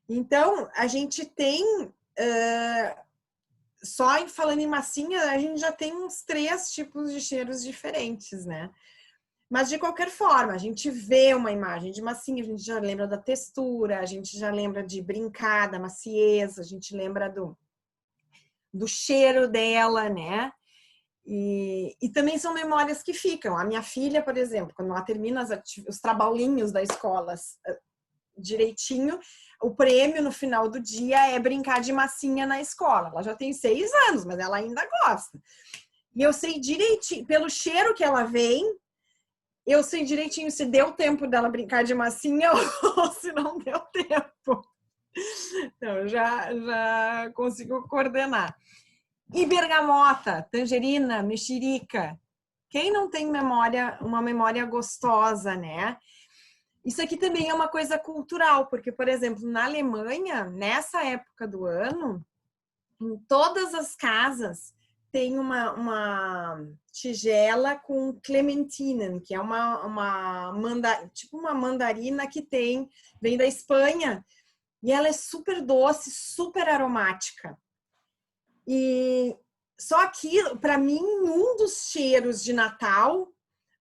Então, a gente tem... só falando em massinha, a gente já tem uns 3 tipos de cheiros diferentes, né? Mas, de qualquer forma, a gente vê uma imagem de massinha, a gente já lembra da textura, a gente já lembra de brincar, da maciez, a gente lembra do cheiro dela, né? E também são memórias que ficam. A minha filha, por exemplo, quando ela termina os trabalhinhos da escola direitinho, o prêmio no final do dia é brincar de massinha na escola. Ela já tem 6 anos, mas ela ainda gosta. E eu sei direitinho, pelo cheiro que ela vem, eu sei direitinho se deu tempo dela brincar de massinha ou se não deu tempo. Então, eu já consigo coordenar. E bergamota, tangerina, mexerica. Quem não tem uma memória gostosa, né? Isso aqui também é uma coisa cultural, porque, por exemplo, na Alemanha, nessa época do ano, em todas as casas tem uma tigela com clementinen, que é tipo uma mandarina que vem da Espanha, e ela é super doce, super aromática. E só que, para mim, um dos cheiros de Natal,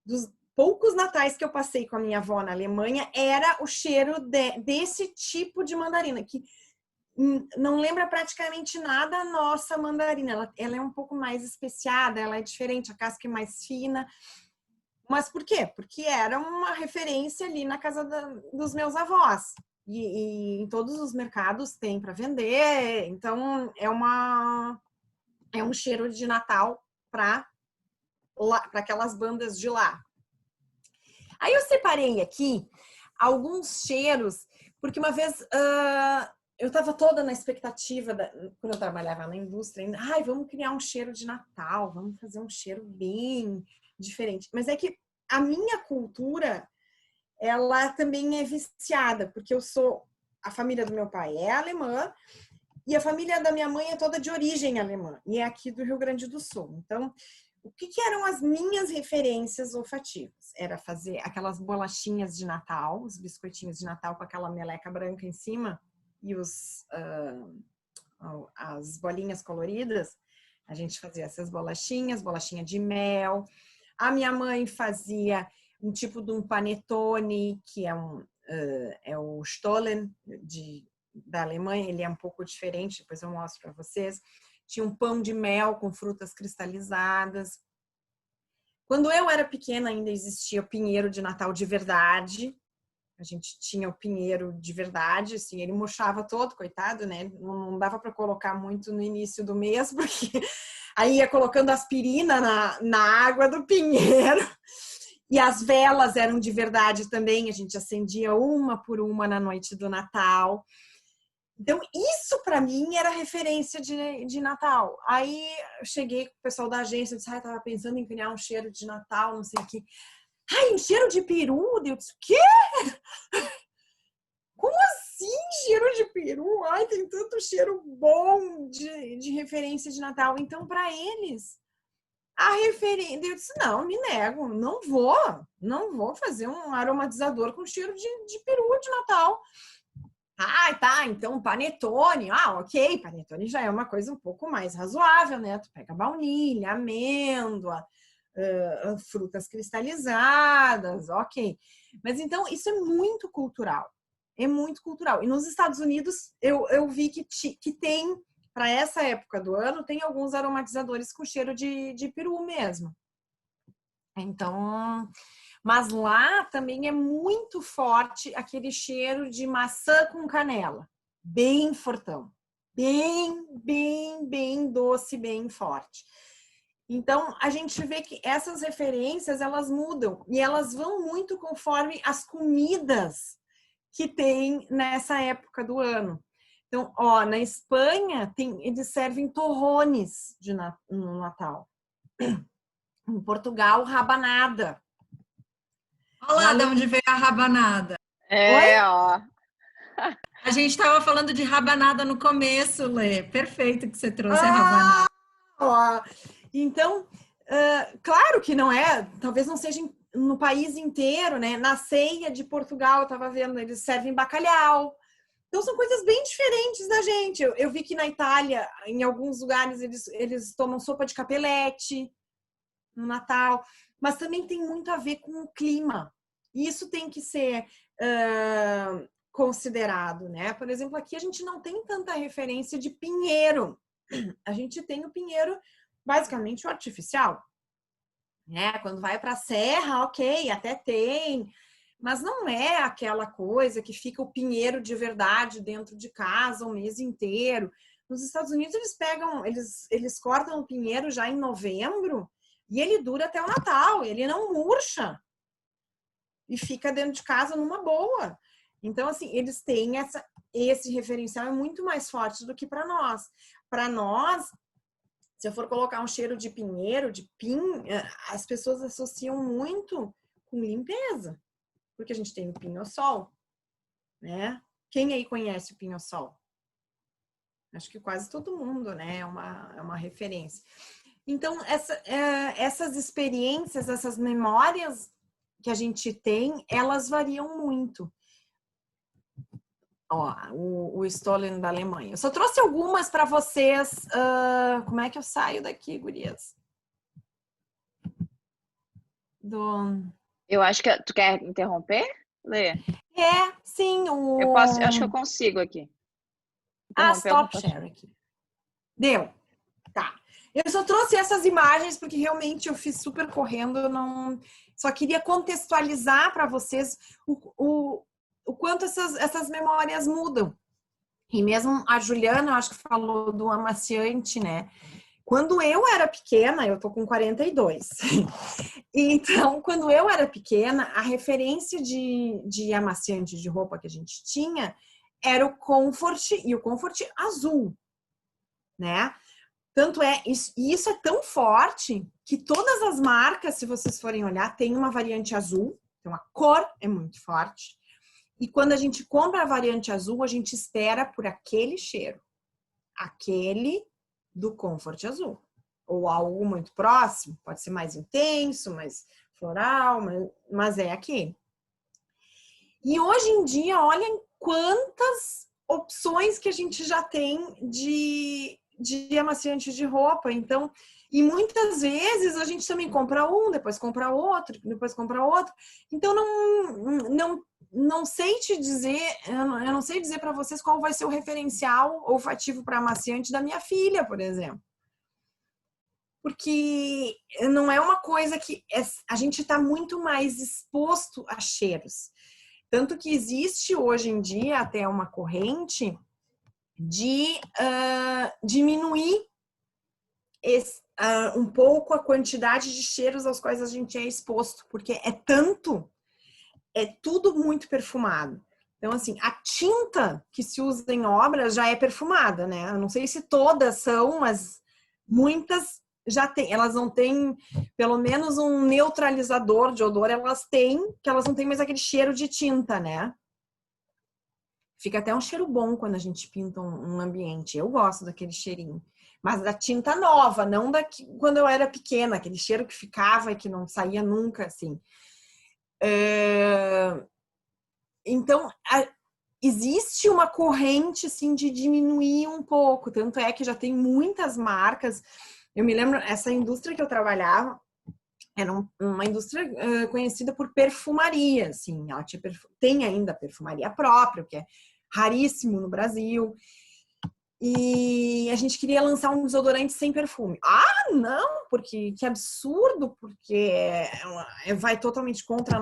dos poucos natais que eu passei com a minha avó na Alemanha, era o cheiro desse tipo de mandarina, que não lembra praticamente nada a nossa mandarina. Ela é um pouco mais especiada, ela é diferente, a casca é mais fina. Mas por quê? Porque era uma referência ali na casa dos meus avós. E em todos os mercados tem para vender. Então, é um cheiro de Natal para aquelas bandas de lá. Aí eu separei aqui alguns cheiros, porque uma vez eu estava toda na expectativa, quando eu trabalhava na indústria, vamos criar um cheiro de Natal, vamos fazer um cheiro bem diferente. Mas é que a minha cultura, ela também é viciada, porque a família do meu pai é alemã, e a família da minha mãe é toda de origem alemã, e é aqui do Rio Grande do Sul. Então, o que eram as minhas referências olfativas? Era fazer aquelas bolachinhas de Natal, os biscoitinhos de Natal com aquela meleca branca em cima e as bolinhas coloridas. A gente fazia essas bolachinha de mel. A minha mãe fazia um tipo de um panetone, que é o Stollen da Alemanha. Ele é um pouco diferente, depois eu mostro para vocês. Tinha um pão de mel com frutas cristalizadas. Quando eu era pequena, ainda existia o pinheiro de Natal de verdade. A gente tinha o pinheiro de verdade, assim, ele murchava todo, coitado, né? Não dava para colocar muito no início do mês, porque aí ia colocando aspirina na água do pinheiro. E as velas eram de verdade também, a gente acendia uma por uma na noite do Natal. Então, isso para mim era referência de Natal. Aí eu cheguei com o pessoal da agência, eu disse, tava pensando em criar um cheiro de Natal, não sei o quê. Um cheiro de peru? Eu disse, o quê? Como assim cheiro de peru? Ai, tem tanto cheiro bom de referência de Natal. Então, para eles, a referência... Eu disse, não, me nego, não vou fazer um aromatizador com cheiro de peru de Natal. Ah, tá, então panetone. Ah, ok, panetone já é uma coisa um pouco mais razoável, né? Tu pega baunilha, amêndoa, frutas cristalizadas, ok. Mas então, isso é muito cultural. É muito cultural. E nos Estados Unidos, eu vi que tem, para essa época do ano, tem alguns aromatizadores com cheiro de peru mesmo. Então, mas lá também é muito forte aquele cheiro de maçã com canela. Bem fortão. Bem doce, bem forte. Então, a gente vê que essas referências, elas mudam. E elas vão muito conforme as comidas que tem nessa época do ano. Então, ó, na Espanha, eles servem torrones no Natal. Em Portugal, rabanada. Olha lá de onde veio a rabanada. É, ó. A gente estava falando de rabanada no começo, Lê. Perfeito que você trouxe a rabanada. Ó. Então, claro que não é, talvez não seja no país inteiro, né? Na ceia de Portugal, eu estava vendo, eles servem bacalhau. Então, são coisas bem diferentes da gente. Eu vi que na Itália, em alguns lugares, eles tomam sopa de capelete no Natal. Mas também tem muito a ver com o clima. E isso tem que ser considerado, né? Por exemplo, aqui a gente não tem tanta referência de pinheiro. A gente tem o pinheiro, basicamente, o artificial. Né? Quando vai para a serra, ok, até tem, mas não é aquela coisa que fica o pinheiro de verdade dentro de casa o mês inteiro. Nos Estados Unidos eles cortam o pinheiro já em novembro e ele dura até o Natal, ele não murcha e fica dentro de casa numa boa. Então, assim, eles têm esse referencial é muito mais forte do que para nós. Para nós, se eu for colocar um cheiro de pinheiro, as pessoas associam muito com limpeza, porque a gente tem o pinho-sol, né? Quem aí conhece o pinho-sol? Acho que quase todo mundo, né? É uma referência. Então, essas experiências, essas memórias que a gente tem, elas variam muito. Ó, o Stollen da Alemanha. Eu só trouxe algumas para vocês. Como é que eu saio daqui, gurias? Eu acho que tu quer interromper, Lê? Sim. Eu acho que eu consigo aqui. Stop share aqui. Deu. Tá. Eu só trouxe essas imagens porque realmente eu fiz super correndo. Eu não... Só queria contextualizar para vocês o quanto essas memórias mudam. E mesmo a Juliana, eu acho que falou do amaciante, né? Quando eu era pequena, eu tô com 42. Então, quando eu era pequena, a referência de amaciante de roupa que a gente tinha era o Comfort e o Comfort azul, né? Tanto é, isso é tão forte que todas as marcas, se vocês forem olhar, tem uma variante azul. Então, a cor é muito forte. E quando a gente compra a variante azul, a gente espera por aquele cheiro. Aquele do Comfort azul. Ou algo muito próximo. Pode ser mais intenso, mais floral, mas é aquele. E hoje em dia, olhem quantas opções que a gente já tem de amaciante de roupa. Então, e muitas vezes a gente também compra um, depois compra outro, depois compra outro. Então, não sei te dizer, eu não sei dizer para vocês qual vai ser o referencial olfativo para amaciante da minha filha, por exemplo. Porque não é uma coisa que a gente está muito mais exposto a cheiros. Tanto que existe hoje em dia até uma corrente de diminuir um pouco a quantidade de cheiros aos quais a gente é exposto, porque é tudo muito perfumado. Então, assim, a tinta que se usa em obras já é perfumada, né? Eu não sei se todas são, mas muitas já tem. Elas não têm, pelo menos um neutralizador de odor, elas têm, que elas não têm mais aquele cheiro de tinta, né? Fica até um cheiro bom quando a gente pinta um ambiente. Eu gosto daquele cheirinho. Mas da tinta nova, não quando eu era pequena, aquele cheiro que ficava e que não saía nunca, assim. Então, existe uma corrente, assim, de diminuir um pouco. Tanto é que já tem muitas marcas. Eu me lembro, essa indústria que eu trabalhava era uma indústria conhecida por perfumaria, assim. Ela tem ainda perfumaria própria, que é raríssimo no Brasil. E a gente queria lançar um desodorante sem perfume. Ah, não, porque que absurdo, porque vai totalmente contra a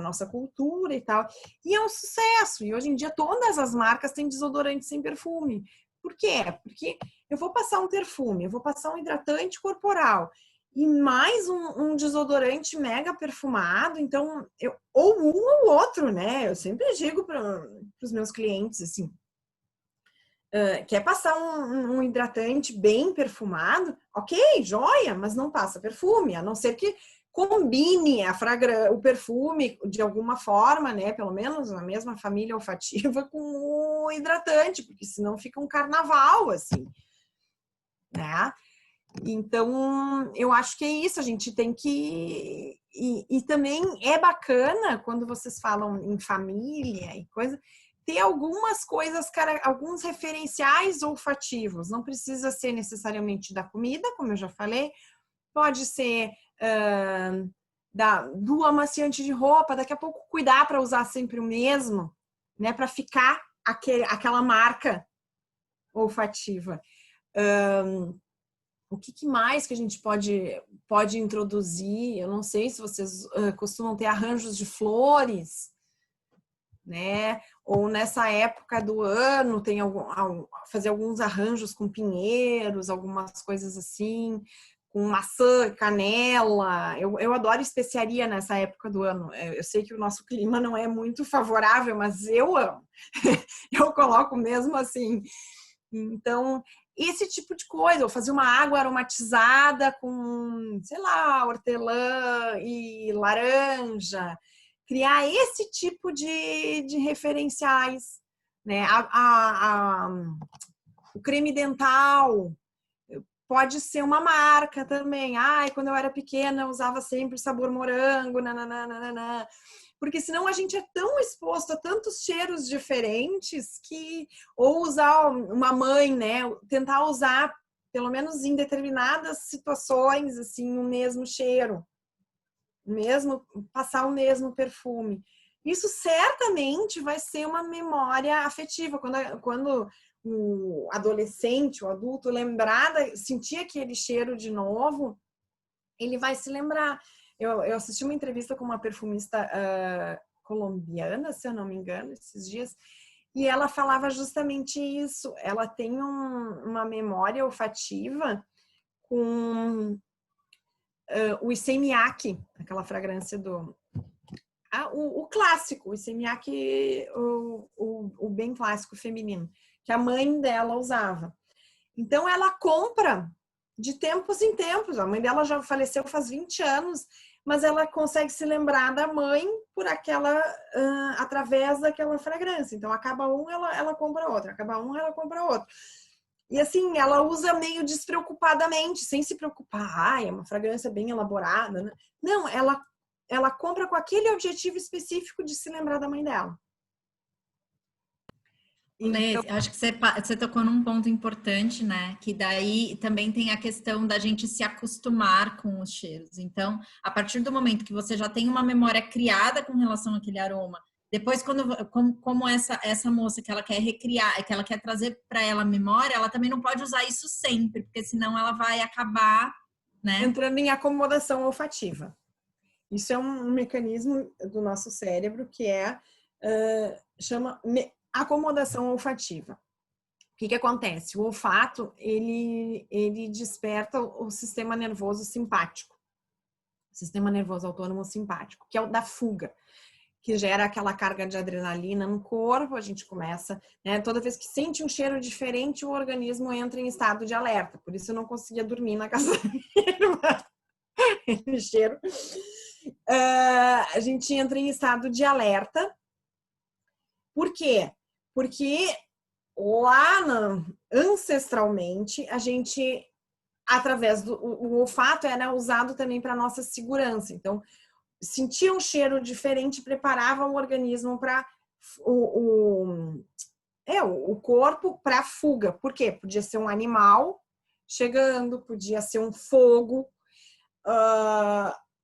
nossa cultura e tal. E é um sucesso. E hoje em dia todas as marcas têm desodorante sem perfume. Por quê? Porque eu vou passar um perfume, eu vou passar um hidratante corporal e mais um desodorante mega perfumado. Então, ou um ou outro, né? Eu sempre digo para os meus clientes assim, quer passar um hidratante bem perfumado? Ok, joia, mas não passa perfume, a não ser que combine o perfume de alguma forma, né? Pelo menos na mesma família olfativa com o hidratante, porque senão fica um carnaval, assim, né? Então, eu acho que é isso, a gente tem que... E também é bacana, quando vocês falam em família e coisa... ter algumas coisas, alguns referenciais olfativos. Não precisa ser necessariamente da comida, como eu já falei. Pode ser do amaciante de roupa. Daqui a pouco cuidar para usar sempre o mesmo, né? Para ficar aquela marca olfativa. O que mais que a gente pode introduzir? Eu não sei se vocês costumam ter arranjos de flores, né? Ou nessa época do ano tem fazer alguns arranjos com pinheiros, algumas coisas assim, com maçã, canela. Eu adoro especiaria nessa época do ano. Eu sei que o nosso clima não é muito favorável, mas eu amo. Eu coloco mesmo assim. Então, esse tipo de coisa, ou fazer uma água aromatizada com, sei lá, hortelã e laranja. Criar esse tipo de referenciais, né? O creme dental pode ser uma marca também. Ai, quando eu era pequena eu usava sempre sabor morango, nananana. Porque senão a gente é tão exposto a tantos cheiros diferentes que... Ou usar uma mãe, né? Tentar usar, pelo menos em determinadas situações, assim, o mesmo cheiro. Passar o mesmo perfume. Isso certamente vai ser uma memória afetiva. Quando o adolescente, o adulto sentir aquele cheiro de novo, ele vai se lembrar. Eu assisti uma entrevista com uma perfumista colombiana, se eu não me engano, esses dias, e ela falava justamente isso. Ela tem uma memória olfativa com... o Issey-Miyake, aquela fragrância do... o clássico, o Issey-Miyake, o bem clássico feminino, que a mãe dela usava. Então, ela compra de tempos em tempos. A mãe dela já faleceu faz 20 anos, mas ela consegue se lembrar da mãe através daquela fragrância. Então, acaba ela compra outra. Acaba ela compra outra. E assim, ela usa meio despreocupadamente, sem se preocupar. É uma fragrância bem elaborada, né? Não, ela compra com aquele objetivo específico de se lembrar da mãe dela. Então... acho que você tocou num ponto importante, né? Que daí também tem a questão da gente se acostumar com os cheiros. Então, a partir do momento que você já tem uma memória criada com relação àquele aroma, depois, como essa moça que ela quer recriar, que ela quer trazer para ela a memória, ela também não pode usar isso sempre, porque senão ela vai acabar, né? Entrando em acomodação olfativa. Isso é um mecanismo do nosso cérebro que chama acomodação olfativa. O que acontece? O olfato, ele desperta o sistema nervoso simpático. O sistema nervoso autônomo simpático, que é o da fuga, que gera aquela carga de adrenalina no corpo. A gente começa, né? Toda vez que sente um cheiro diferente, o organismo entra em estado de alerta. Por isso eu não conseguia dormir na casa da minha irmã. Esse cheiro. A gente entra em estado de alerta. Por quê? Porque lá ancestralmente, a gente, através o olfato era usado também para nossa segurança. Então, sentir um cheiro diferente preparava o organismo para o corpo para fuga. Por quê? Podia ser um animal chegando, podia ser um fogo,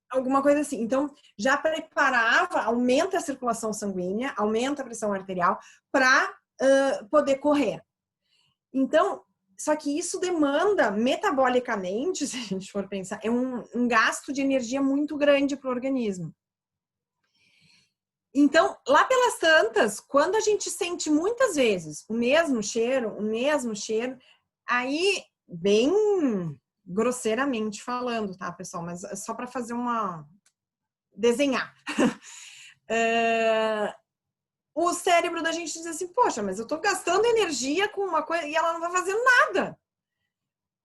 alguma coisa assim. Então, já preparava, aumenta a circulação sanguínea, aumenta a pressão arterial para poder correr. Então, só que isso demanda, metabolicamente, se a gente for pensar, é um gasto de energia muito grande para o organismo. Então, lá pelas tantas, quando a gente sente muitas vezes o mesmo cheiro, aí, bem grosseiramente falando, tá, pessoal? Mas é só para fazer desenhar. O cérebro da gente diz assim, poxa, mas eu tô gastando energia com uma coisa e ela não tá fazendo nada.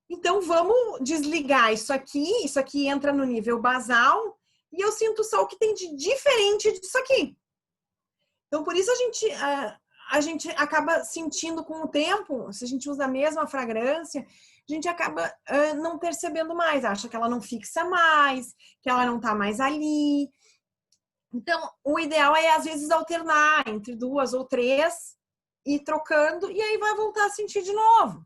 Então, vamos desligar isso aqui entra no nível basal e eu sinto só o que tem de diferente disso aqui. Então, por isso a gente acaba sentindo com o tempo, se a gente usa a mesma fragrância, a gente acaba não percebendo mais, acha que ela não fixa mais, que ela não tá mais ali. Então, o ideal é, às vezes, alternar entre 2 ou 3, ir trocando, e aí vai voltar a sentir de novo,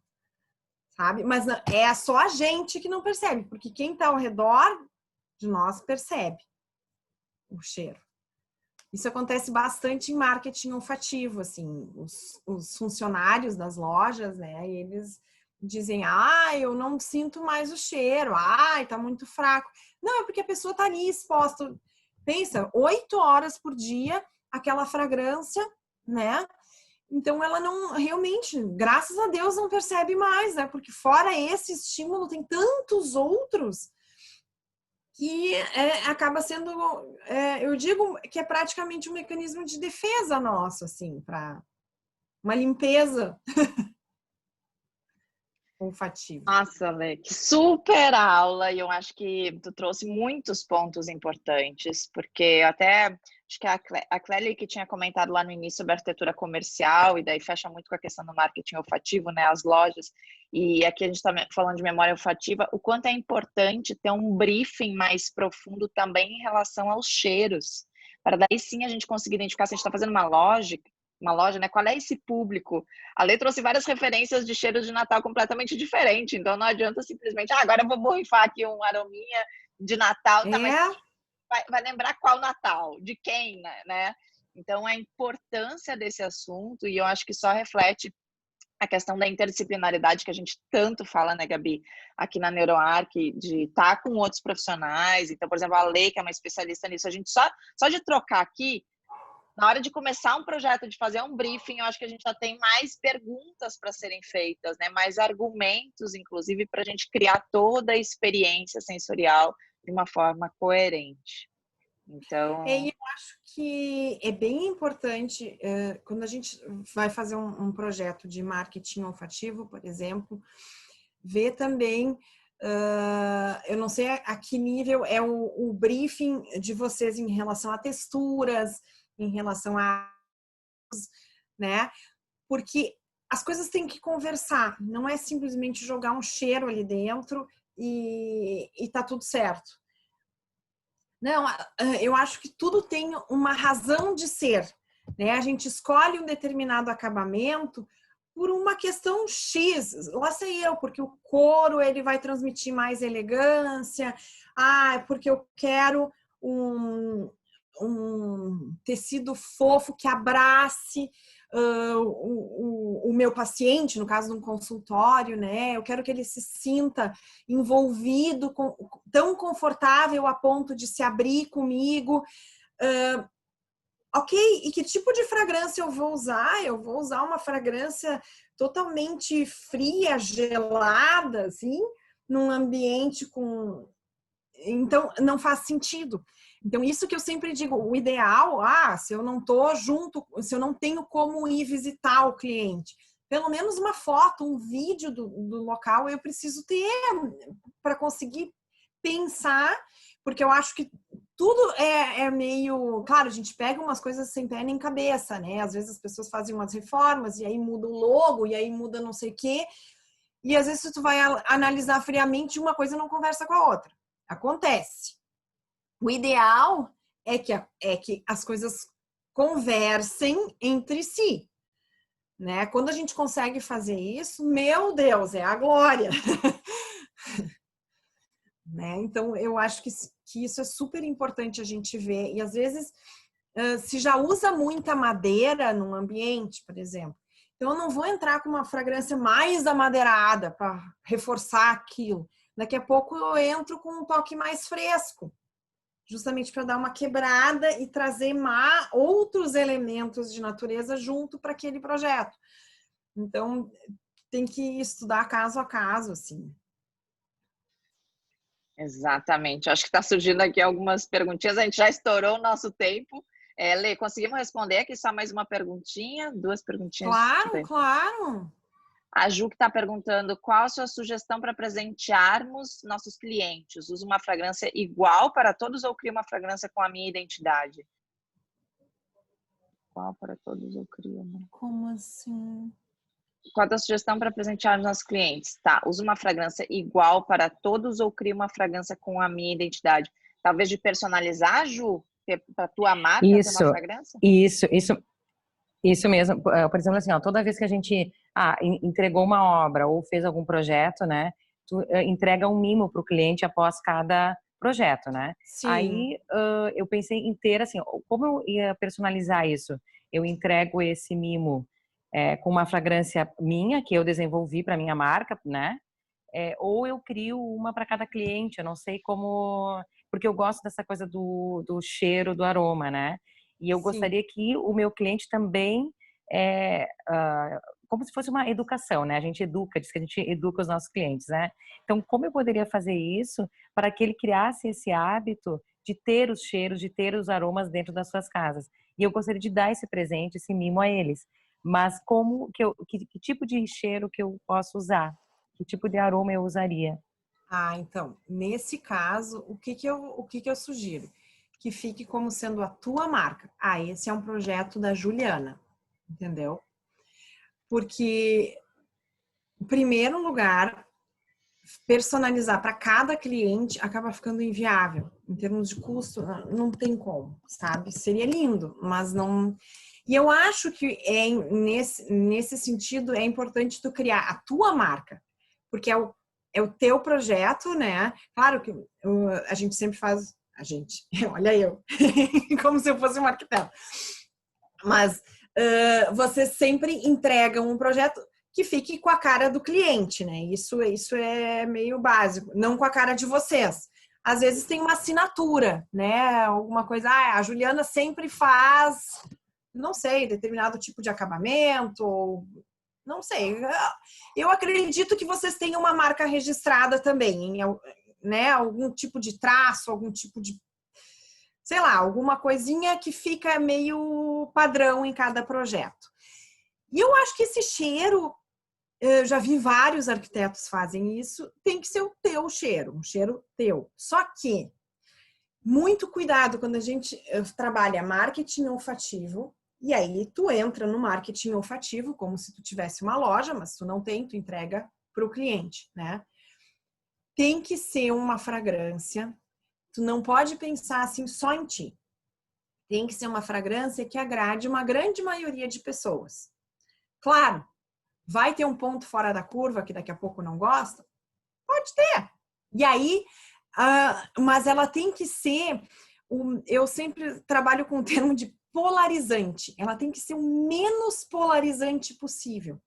sabe? Mas é só a gente que não percebe, porque quem está ao redor de nós percebe o cheiro. Isso acontece bastante em marketing olfativo, assim, os funcionários das lojas, né, eles dizem, eu não sinto mais o cheiro, tá muito fraco. Não, é porque a pessoa tá ali exposta, pensa, 8 horas por dia, aquela fragrância, né, então ela não, realmente, graças a Deus, não percebe mais, né, porque fora esse estímulo, tem tantos outros que acaba sendo, eu digo que é praticamente um mecanismo de defesa nosso, assim, para uma limpeza olfativa. Nossa, Lê, que super aula, e eu acho que tu trouxe muitos pontos importantes, porque até acho que a Clélia que tinha comentado lá no início sobre arquitetura comercial, e daí fecha muito com a questão do marketing olfativo, né, as lojas, e aqui a gente está falando de memória olfativa, o quanto é importante ter um briefing mais profundo também em relação aos cheiros, para daí sim a gente conseguir identificar se a gente está fazendo uma loja, né? Qual é esse público? A Lê trouxe várias referências de cheiros de Natal completamente diferentes, então não adianta simplesmente, agora eu vou borrifar aqui um arominha de Natal, tá, mas vai lembrar qual Natal, de quem, né? Então a importância desse assunto, e eu acho que só reflete a questão da interdisciplinaridade que a gente tanto fala, né, Gabi, aqui na NeuroArc, de estar com outros profissionais. Então, por exemplo, a Lê, que é uma especialista nisso, a gente só de trocar aqui, na hora de começar um projeto, de fazer um briefing, eu acho que a gente já tem mais perguntas para serem feitas, né? Mais argumentos, inclusive, para a gente criar toda a experiência sensorial de uma forma coerente. Então... eu acho que é bem importante, quando a gente vai fazer um projeto de marketing olfativo, por exemplo, ver também, eu não sei a que nível é o briefing de vocês em relação a texturas, em relação a, né? Porque as coisas têm que conversar, não é simplesmente jogar um cheiro ali dentro e tá tudo certo. Não, eu acho que tudo tem uma razão de ser, né? A gente escolhe um determinado acabamento por uma questão X, lá sei eu, porque o couro ele vai transmitir mais elegância, porque eu quero um tecido fofo que abrace o meu paciente, no caso de um consultório, né? Eu quero que ele se sinta envolvido, tão confortável a ponto de se abrir comigo. Ok, e que tipo de fragrância eu vou usar? Eu vou usar uma fragrância totalmente fria, gelada, assim, num ambiente com... Então, não faz sentido. Então, isso que eu sempre digo, o ideal, se eu não tô junto, se eu não tenho como ir visitar o cliente, pelo menos uma foto, um vídeo do local eu preciso ter para conseguir pensar, porque eu acho que tudo é meio... Claro, a gente pega umas coisas sem pé nem cabeça, né? Às vezes as pessoas fazem umas reformas e aí muda o logo, e aí muda não sei o quê. E às vezes se tu vai analisar friamente, uma coisa não conversa com a outra. Acontece. O ideal é que as coisas conversem entre si, né? Quando a gente consegue fazer isso, meu Deus, é a glória. Né? Então, eu acho que isso é super importante a gente ver. E às vezes, se já usa muita madeira num ambiente, por exemplo, então eu não vou entrar com uma fragrância mais amadeirada para reforçar aquilo. Daqui a pouco eu entro com um toque mais fresco, justamente para dar uma quebrada e trazer outros elementos de natureza junto para aquele projeto. Então, tem que estudar caso a caso, assim. Exatamente. Acho que está surgindo aqui algumas perguntinhas. A gente já estourou o nosso tempo. Lê, conseguimos responder aqui só mais uma perguntinha? 2 perguntinhas? Claro, claro. A Ju que está perguntando qual a sua sugestão para presentearmos nossos clientes? Usa uma fragrância igual para todos ou cria uma fragrância com a minha identidade? Igual para todos ou cria uma? Como assim? Qual a sugestão para presentear os nossos clientes? Tá, usa uma fragrância igual para todos ou cria uma fragrância com a minha identidade? Talvez de personalizar, Ju? Para tua marca ter uma fragrância? Isso mesmo. Por exemplo, assim, ó, toda vez que a gente entregou uma obra ou fez algum projeto, né? Tu entrega um mimo para o cliente após cada projeto, né? Sim. Aí eu pensei em ter, assim, como eu ia personalizar isso? Eu entrego esse mimo com uma fragrância minha, que eu desenvolvi para minha marca, né? Ou eu crio uma para cada cliente, eu não sei como... Porque eu gosto dessa coisa do cheiro, do aroma, né? E eu gostaria que o meu cliente também... como se fosse uma educação, né? A gente educa, diz que a gente educa os nossos clientes, né? Então, como eu poderia fazer isso para que ele criasse esse hábito de ter os cheiros, de ter os aromas dentro das suas casas? E eu gostaria de dar esse presente, esse mimo a eles. Mas que tipo de cheiro que eu posso usar? Que tipo de aroma eu usaria? Então, nesse caso, o que eu sugiro? Que fique como sendo a tua marca. Esse é um projeto da Juliana, entendeu? Porque, em primeiro lugar, personalizar para cada cliente acaba ficando inviável. Em termos de custo, não tem como, sabe? Seria lindo, mas não... E eu acho que nesse sentido é importante tu criar a tua marca, porque é o teu projeto, né? Claro que a gente sempre faz... olha eu, como se eu fosse uma arquiteta. Mas você sempre entrega um projeto que fique com a cara do cliente, né? Isso é meio básico, não com a cara de vocês. Às vezes tem uma assinatura, né? Alguma coisa, a Juliana sempre faz, não sei, determinado tipo de acabamento, ou não sei. Eu acredito que vocês tenham uma marca registrada também, né? Algum tipo de traço, algum tipo de, sei lá, alguma coisinha que fica meio padrão em cada projeto. E eu acho que esse cheiro, eu já vi vários arquitetos fazem isso, tem que ser o teu cheiro, um cheiro teu. Só que, muito cuidado quando a gente trabalha marketing olfativo, e aí tu entra no marketing olfativo como se tu tivesse uma loja, mas tu não tem, tu entrega para o cliente, né? Tem que ser uma fragrância, tu não pode pensar assim só em ti. Tem que ser uma fragrância que agrade uma grande maioria de pessoas. Claro, vai ter um ponto fora da curva que daqui a pouco não gosta? Pode ter. E aí, mas ela tem que ser, eu sempre trabalho com o termo de polarizante. Ela tem que ser o menos polarizante possível.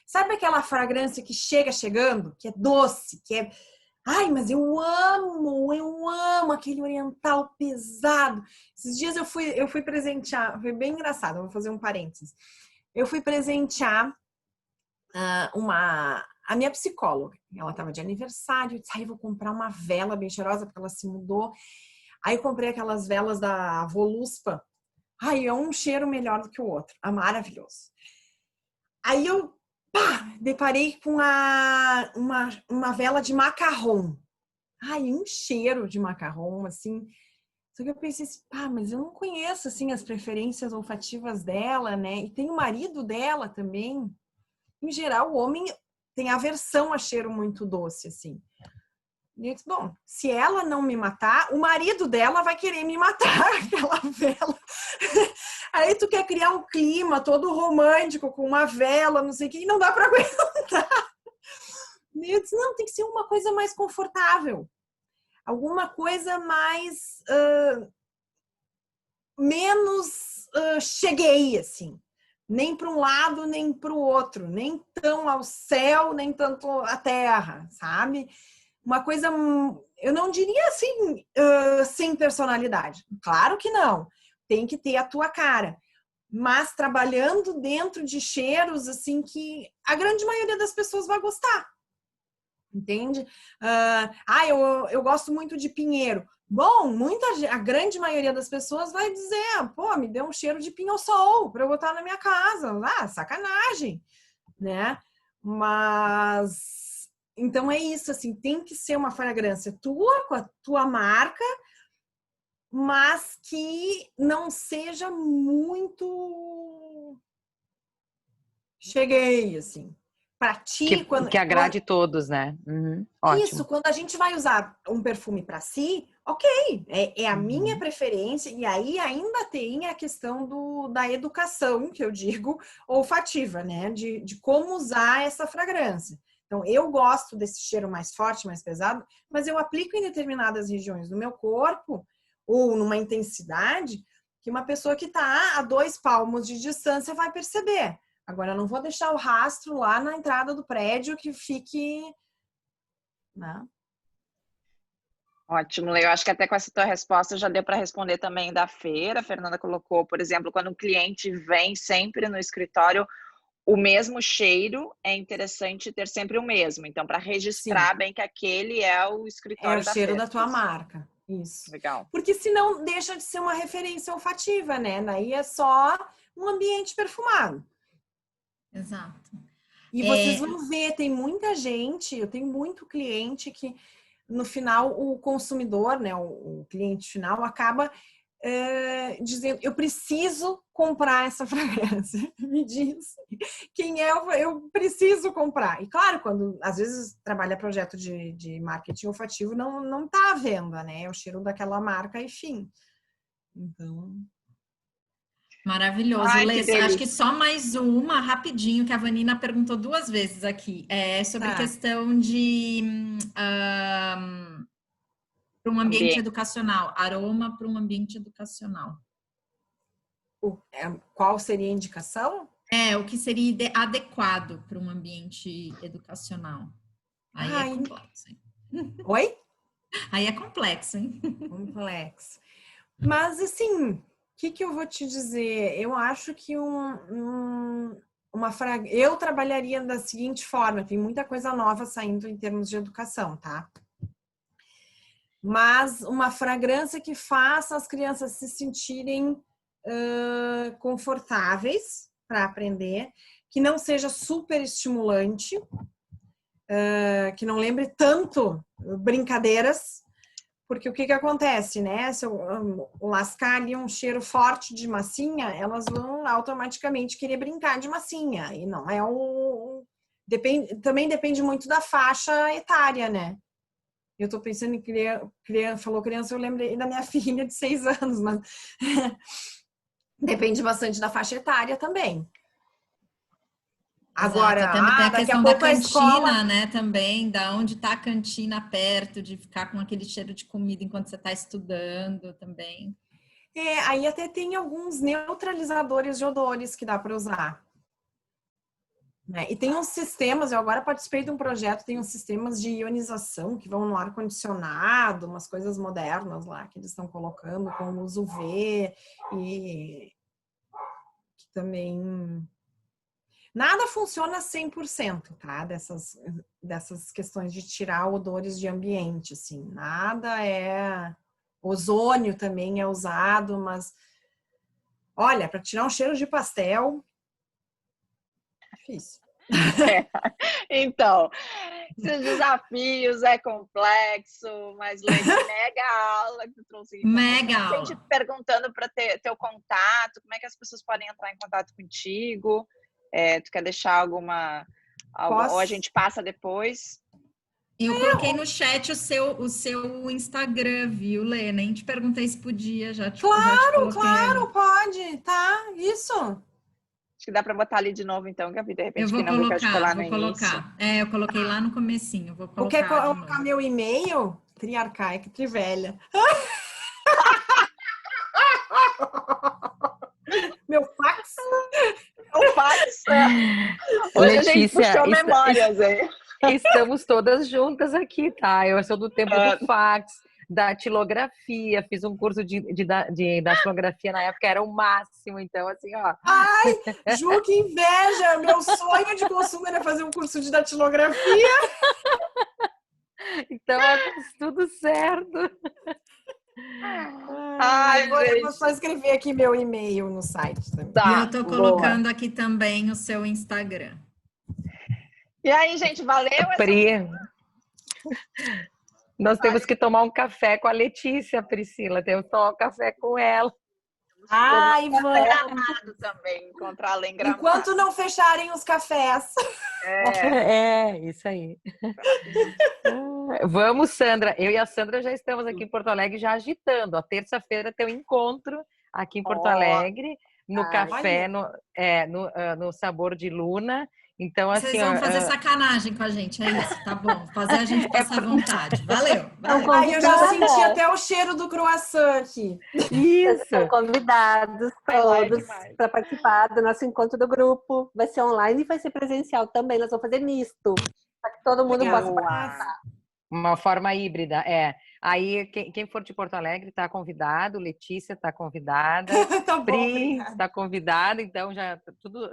Sabe aquela fragrância que chega chegando, que é doce, que é... Ai, mas eu amo aquele oriental pesado. Esses dias eu fui presentear, foi bem engraçado, vou fazer um parênteses. Eu fui presentear a minha psicóloga. Ela estava de aniversário, eu disse, eu vou comprar uma vela bem cheirosa, porque ela se mudou. Aí eu comprei aquelas velas da Voluspa. É um cheiro melhor do que o outro. Maravilhoso. Aí eu deparei com uma vela de macarrão. Um cheiro de macarrão, assim. Só que eu pensei assim, pá, mas eu não conheço, assim, as preferências olfativas dela, né? E tem o marido dela também. Em geral, o homem tem aversão a cheiro muito doce, assim. E eu disse, bom, se ela não me matar, o marido dela vai querer me matar, aquela vela. Aí tu quer criar um clima todo romântico, com uma vela, não sei o que, e não dá pra aguentar. E eu disse, não, tem que ser uma coisa mais confortável. Alguma coisa mais... menos cheguei, assim. Nem para um lado, nem para o outro. Nem tão ao céu, nem tanto à terra, sabe? Uma coisa, eu não diria assim, sem personalidade. Claro que não. Tem que ter a tua cara. Mas trabalhando dentro de cheiros, assim, que a grande maioria das pessoas vai gostar. Entende? Eu gosto muito de pinheiro. Bom, a grande maioria das pessoas vai dizer, pô, me deu um cheiro de pinho-sol para eu botar na minha casa. Sacanagem, né? Mas, então é isso, assim, tem que ser uma fragrância tua, com a tua marca, mas que não seja muito... Cheguei, assim. Para ti, Que agrade todos, né? Ótimo. Isso, quando a gente vai usar um perfume para si, ok, é a minha preferência, e aí ainda tem a questão da educação, que eu digo, olfativa, né? De como usar essa fragrância. Então, eu gosto desse cheiro mais forte, mais pesado, mas eu aplico em determinadas regiões do meu corpo, ou numa intensidade, que uma pessoa que está a 2 palmos de distância vai perceber. Agora, eu não vou deixar o rastro lá na entrada do prédio que fique... Né? Ótimo, eu acho que até com essa tua resposta já deu para responder também da feira. A Fernanda colocou, por exemplo, quando um cliente vem sempre no escritório, o mesmo cheiro, é interessante ter sempre o mesmo. Então, para registrar bem que aquele é o escritório da cheiro feira. da tua marca. Isso. Legal. Porque senão deixa de ser uma referência olfativa, né? Daí é só um ambiente perfumado. Exato. E vocês vão ver, tem muita gente, eu tenho muito cliente que no final o consumidor, né, o cliente final acaba dizendo, eu preciso comprar essa fragrância. Me diz quem é, eu preciso comprar. E claro, quando às vezes trabalha projeto de marketing olfativo, não tá à venda, né? É o cheiro daquela marca e fim. Então... Maravilhoso. Ai, Lê, que acho que delícia. só mais uma, rapidinho, que a Vanina perguntou 2 vezes aqui. É sobre questão de para um ambiente educacional. Aroma para um ambiente educacional. Qual seria a indicação? O que seria adequado para um ambiente educacional. Aí é complexo, hein? Oi? Aí é complexo, hein? Complexo. Mas, assim, o que eu vou te dizer? Eu acho que eu trabalharia da seguinte forma, tem muita coisa nova saindo em termos de educação, tá? Mas uma fragrância que faça as crianças se sentirem confortáveis para aprender, que não seja super estimulante, que não lembre tanto brincadeiras, porque o que acontece, né? Se eu lascar ali um cheiro forte de massinha, elas vão automaticamente querer brincar de massinha. E não é também depende muito da faixa etária, né? Eu tô pensando em criança, falou criança, eu lembrei da minha filha de 6 anos, mas depende bastante da faixa etária também. Agora, também tem a questão da cantina, escola... né? Também, da onde está a cantina perto, de ficar com aquele cheiro de comida enquanto você está estudando também. Aí até tem alguns neutralizadores de odores que dá para usar. Né? E tem uns sistemas, eu agora participei de um projeto, tem uns sistemas de ionização que vão no ar-condicionado, umas coisas modernas lá que eles estão colocando, com luz UV e que também... Nada funciona 100%, tá? Dessas questões de tirar odores de ambiente, assim. Nada é... Ozônio também é usado, mas... Olha, para tirar um cheiro de pastel... Difícil. Então, esses desafios é complexo, mas Lê, mega aula que tu trouxe aqui. Mega Tem gente aula. perguntando para ter teu contato, como é que as pessoas podem entrar em contato contigo? Tu quer deixar alguma ou a gente passa depois? Eu coloquei no chat o seu Instagram, viu, Lê? Nem te perguntei se podia, já te coloquei. Claro, pode, tá? Isso. Acho que dá para botar ali de novo, então, Gabi, de Eu repente, vou quem não viu que eu colocar, lá no vou início. colocar. Eu coloquei lá no comecinho, vou Ou quer colocar de colocar novo. meu e-mail? Triarcaica, trivelha. Meu fax? O fax. Hoje a gente Letícia, puxou memórias, hein? estamos todas juntas aqui, tá? Eu sou do tempo do fax, da datilografia, fiz um curso de datilografia na época, era o máximo, então assim, ó. Ai, Ju, que inveja! Meu sonho de consumo era fazer um curso de datilografia. Então, tudo certo. Ai, Eu vou só gente. escrever aqui meu e-mail no site também. E Tá, eu tô boa. colocando aqui também o seu Instagram. E aí, gente, valeu Pri, nós temos que tomar um café com a Letícia, Priscila. Temos que tomar um café com ela. Ai, Até vamos. Gramado também, encontrar além Gramado. Enquanto não fecharem os cafés. Isso aí. Vamos, Sandra. Eu e a Sandra já estamos aqui em Porto Alegre já agitando. A terça-feira tem um encontro aqui em Porto Alegre, no café, no Sabor de Luna. Então, assim, Vocês vão fazer sacanagem com a gente, é isso, tá bom? Fazer a gente passar vontade. Valeu, valeu. Ai, eu já senti até o cheiro do croissant aqui. Vocês Isso. estão convidados todos para participar do nosso encontro do grupo. Vai ser online e vai ser presencial também. Nós vamos fazer misto, para que todo mundo possa participar. Uma forma híbrida, Aí, quem for de Porto Alegre está convidado, Letícia está convidada, Tá bom, Pri obrigada. está convidada, então já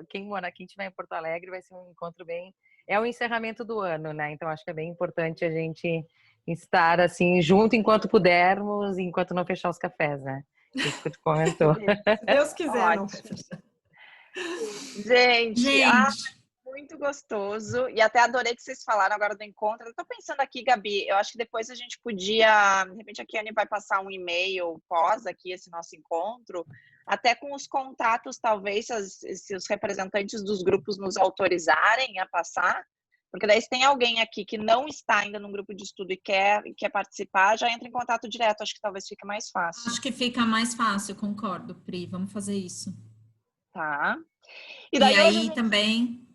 quem mora aqui, estiver em Porto Alegre, vai ser um encontro bem. É o encerramento do ano, né? Então acho que é bem importante a gente estar assim junto enquanto pudermos, enquanto não fechar os cafés, né? Isso que tu comentou. Se Deus quiser, não vai Ótimo. fechar. Gente, Gente, muito gostoso. E até adorei que vocês falaram agora do encontro. Eu tô pensando aqui, Gabi, eu acho que depois a gente podia, de repente a Kiane vai passar um e-mail pós aqui esse nosso encontro, até com os contatos, talvez, se os representantes dos grupos nos autorizarem a passar. Porque daí se tem alguém aqui que não está ainda num grupo de estudo e quer participar, já entra em contato direto. Acho que talvez fique mais fácil. acho que fica mais fácil, concordo, Pri. Vamos fazer isso. Tá? E daí aí hoje também,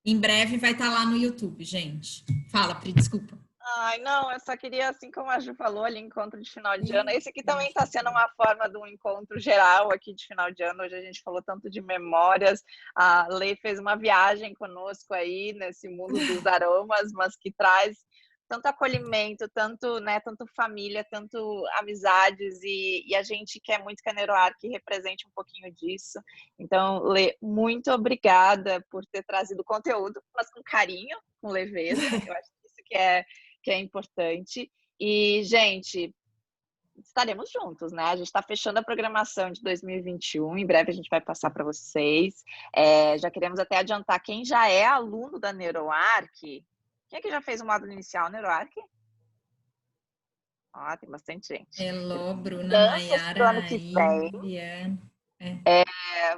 em breve, vai estar lá no YouTube, gente. Fala, Pri, desculpa. Ai, não, eu só queria, assim como a Ju falou ali, encontro de final de ano. Esse aqui também está sendo uma forma de um encontro geral aqui de final de ano. Hoje a gente falou tanto de memórias. A Lei fez uma viagem conosco aí nesse mundo dos aromas, mas que traz tanto acolhimento, tanto, né, tanto família, tanto amizades, e a gente quer muito Caneroar que represente um pouquinho disso. Então, Lê, muito obrigada por ter trazido conteúdo, mas com carinho, com leveza. Eu acho que isso que é importante. E, gente, estaremos juntos, né? A gente está fechando a programação de 2021, em breve a gente vai passar para vocês. Já queremos até adiantar quem já é aluno da NeuroArc. Quem é que já fez o módulo inicial, NeuroArc? Tem bastante gente. Elô, Bruna, Mudanças pro Maiara, ano que vem. Ivia.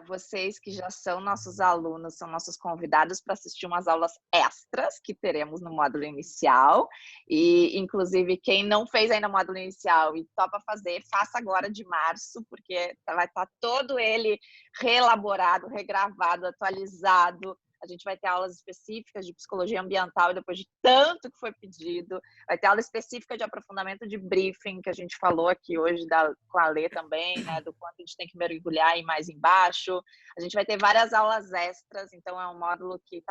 Vocês que já são nossos alunos, são nossos convidados para assistir umas aulas extras que teremos no módulo inicial. E, inclusive, quem não fez ainda o módulo inicial e topa fazer, faça agora de março, porque vai estar todo ele reelaborado, regravado, atualizado. A gente vai ter aulas específicas de psicologia ambiental depois de tanto que foi pedido. Vai ter aula específica de aprofundamento de briefing, que a gente falou aqui hoje com a Lê também, né? Do quanto a gente tem que mergulhar e mais embaixo. A gente vai ter várias aulas extras, então é um módulo que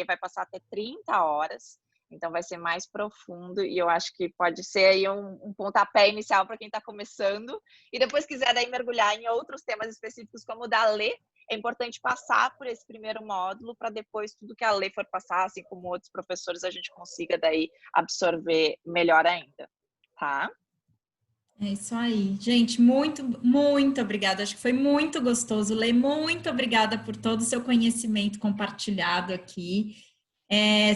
vai passar até 30 horas. Então vai ser mais profundo e eu acho que pode ser aí um pontapé inicial para quem está começando. E depois quiser daí mergulhar em outros temas específicos como o da Lê, é importante passar por esse primeiro módulo para depois tudo que a Lê for passar, assim como outros professores, a gente consiga daí absorver melhor ainda, tá? É isso aí. Gente, muito, muito obrigada. Acho que foi muito gostoso. Lê, muito obrigada por todo o seu conhecimento compartilhado aqui.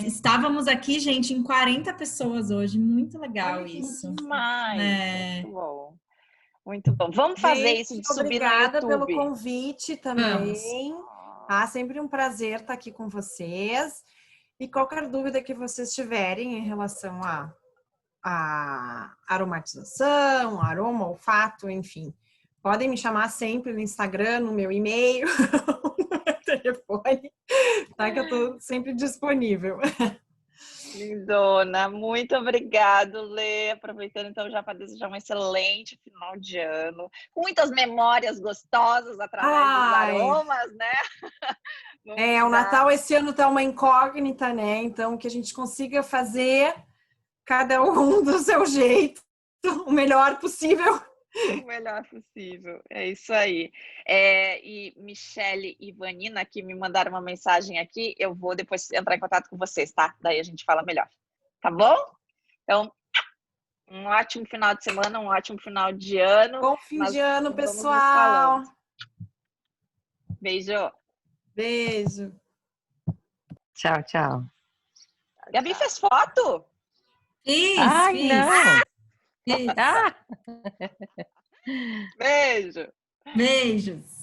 Estávamos aqui, gente, em 40 pessoas hoje. Muito legal isso. Demais. Muito bom. Muito bom. Vamos fazer isso de subir no obrigada YouTube. pelo convite também. Vamos. Tá? Sempre um prazer estar aqui com vocês. E qualquer dúvida que vocês tiverem em relação a aromatização, aroma, olfato, enfim, podem me chamar sempre no Instagram, no meu e-mail, no meu telefone, tá? Que eu tô sempre disponível. Lindona, muito obrigado, Lê. Aproveitando então já para desejar um excelente final de ano, com muitas memórias gostosas através dos aromas, né? O Natal esse ano tá uma incógnita, né? Então que a gente consiga fazer cada um do seu jeito, o melhor possível. O melhor possível, é isso aí. E Michele e Vanina, que me mandaram uma mensagem aqui, eu vou depois entrar em contato com vocês, tá? Daí a gente fala melhor, tá bom? Então, um ótimo final de semana, um ótimo final de ano. Bom fim de ano, pessoal. Beijo. Beijo. Tchau, tchau. Gabi fez foto? Fiz, Ai, fiz. não. Fiz. Ah! Beijo. Beijos.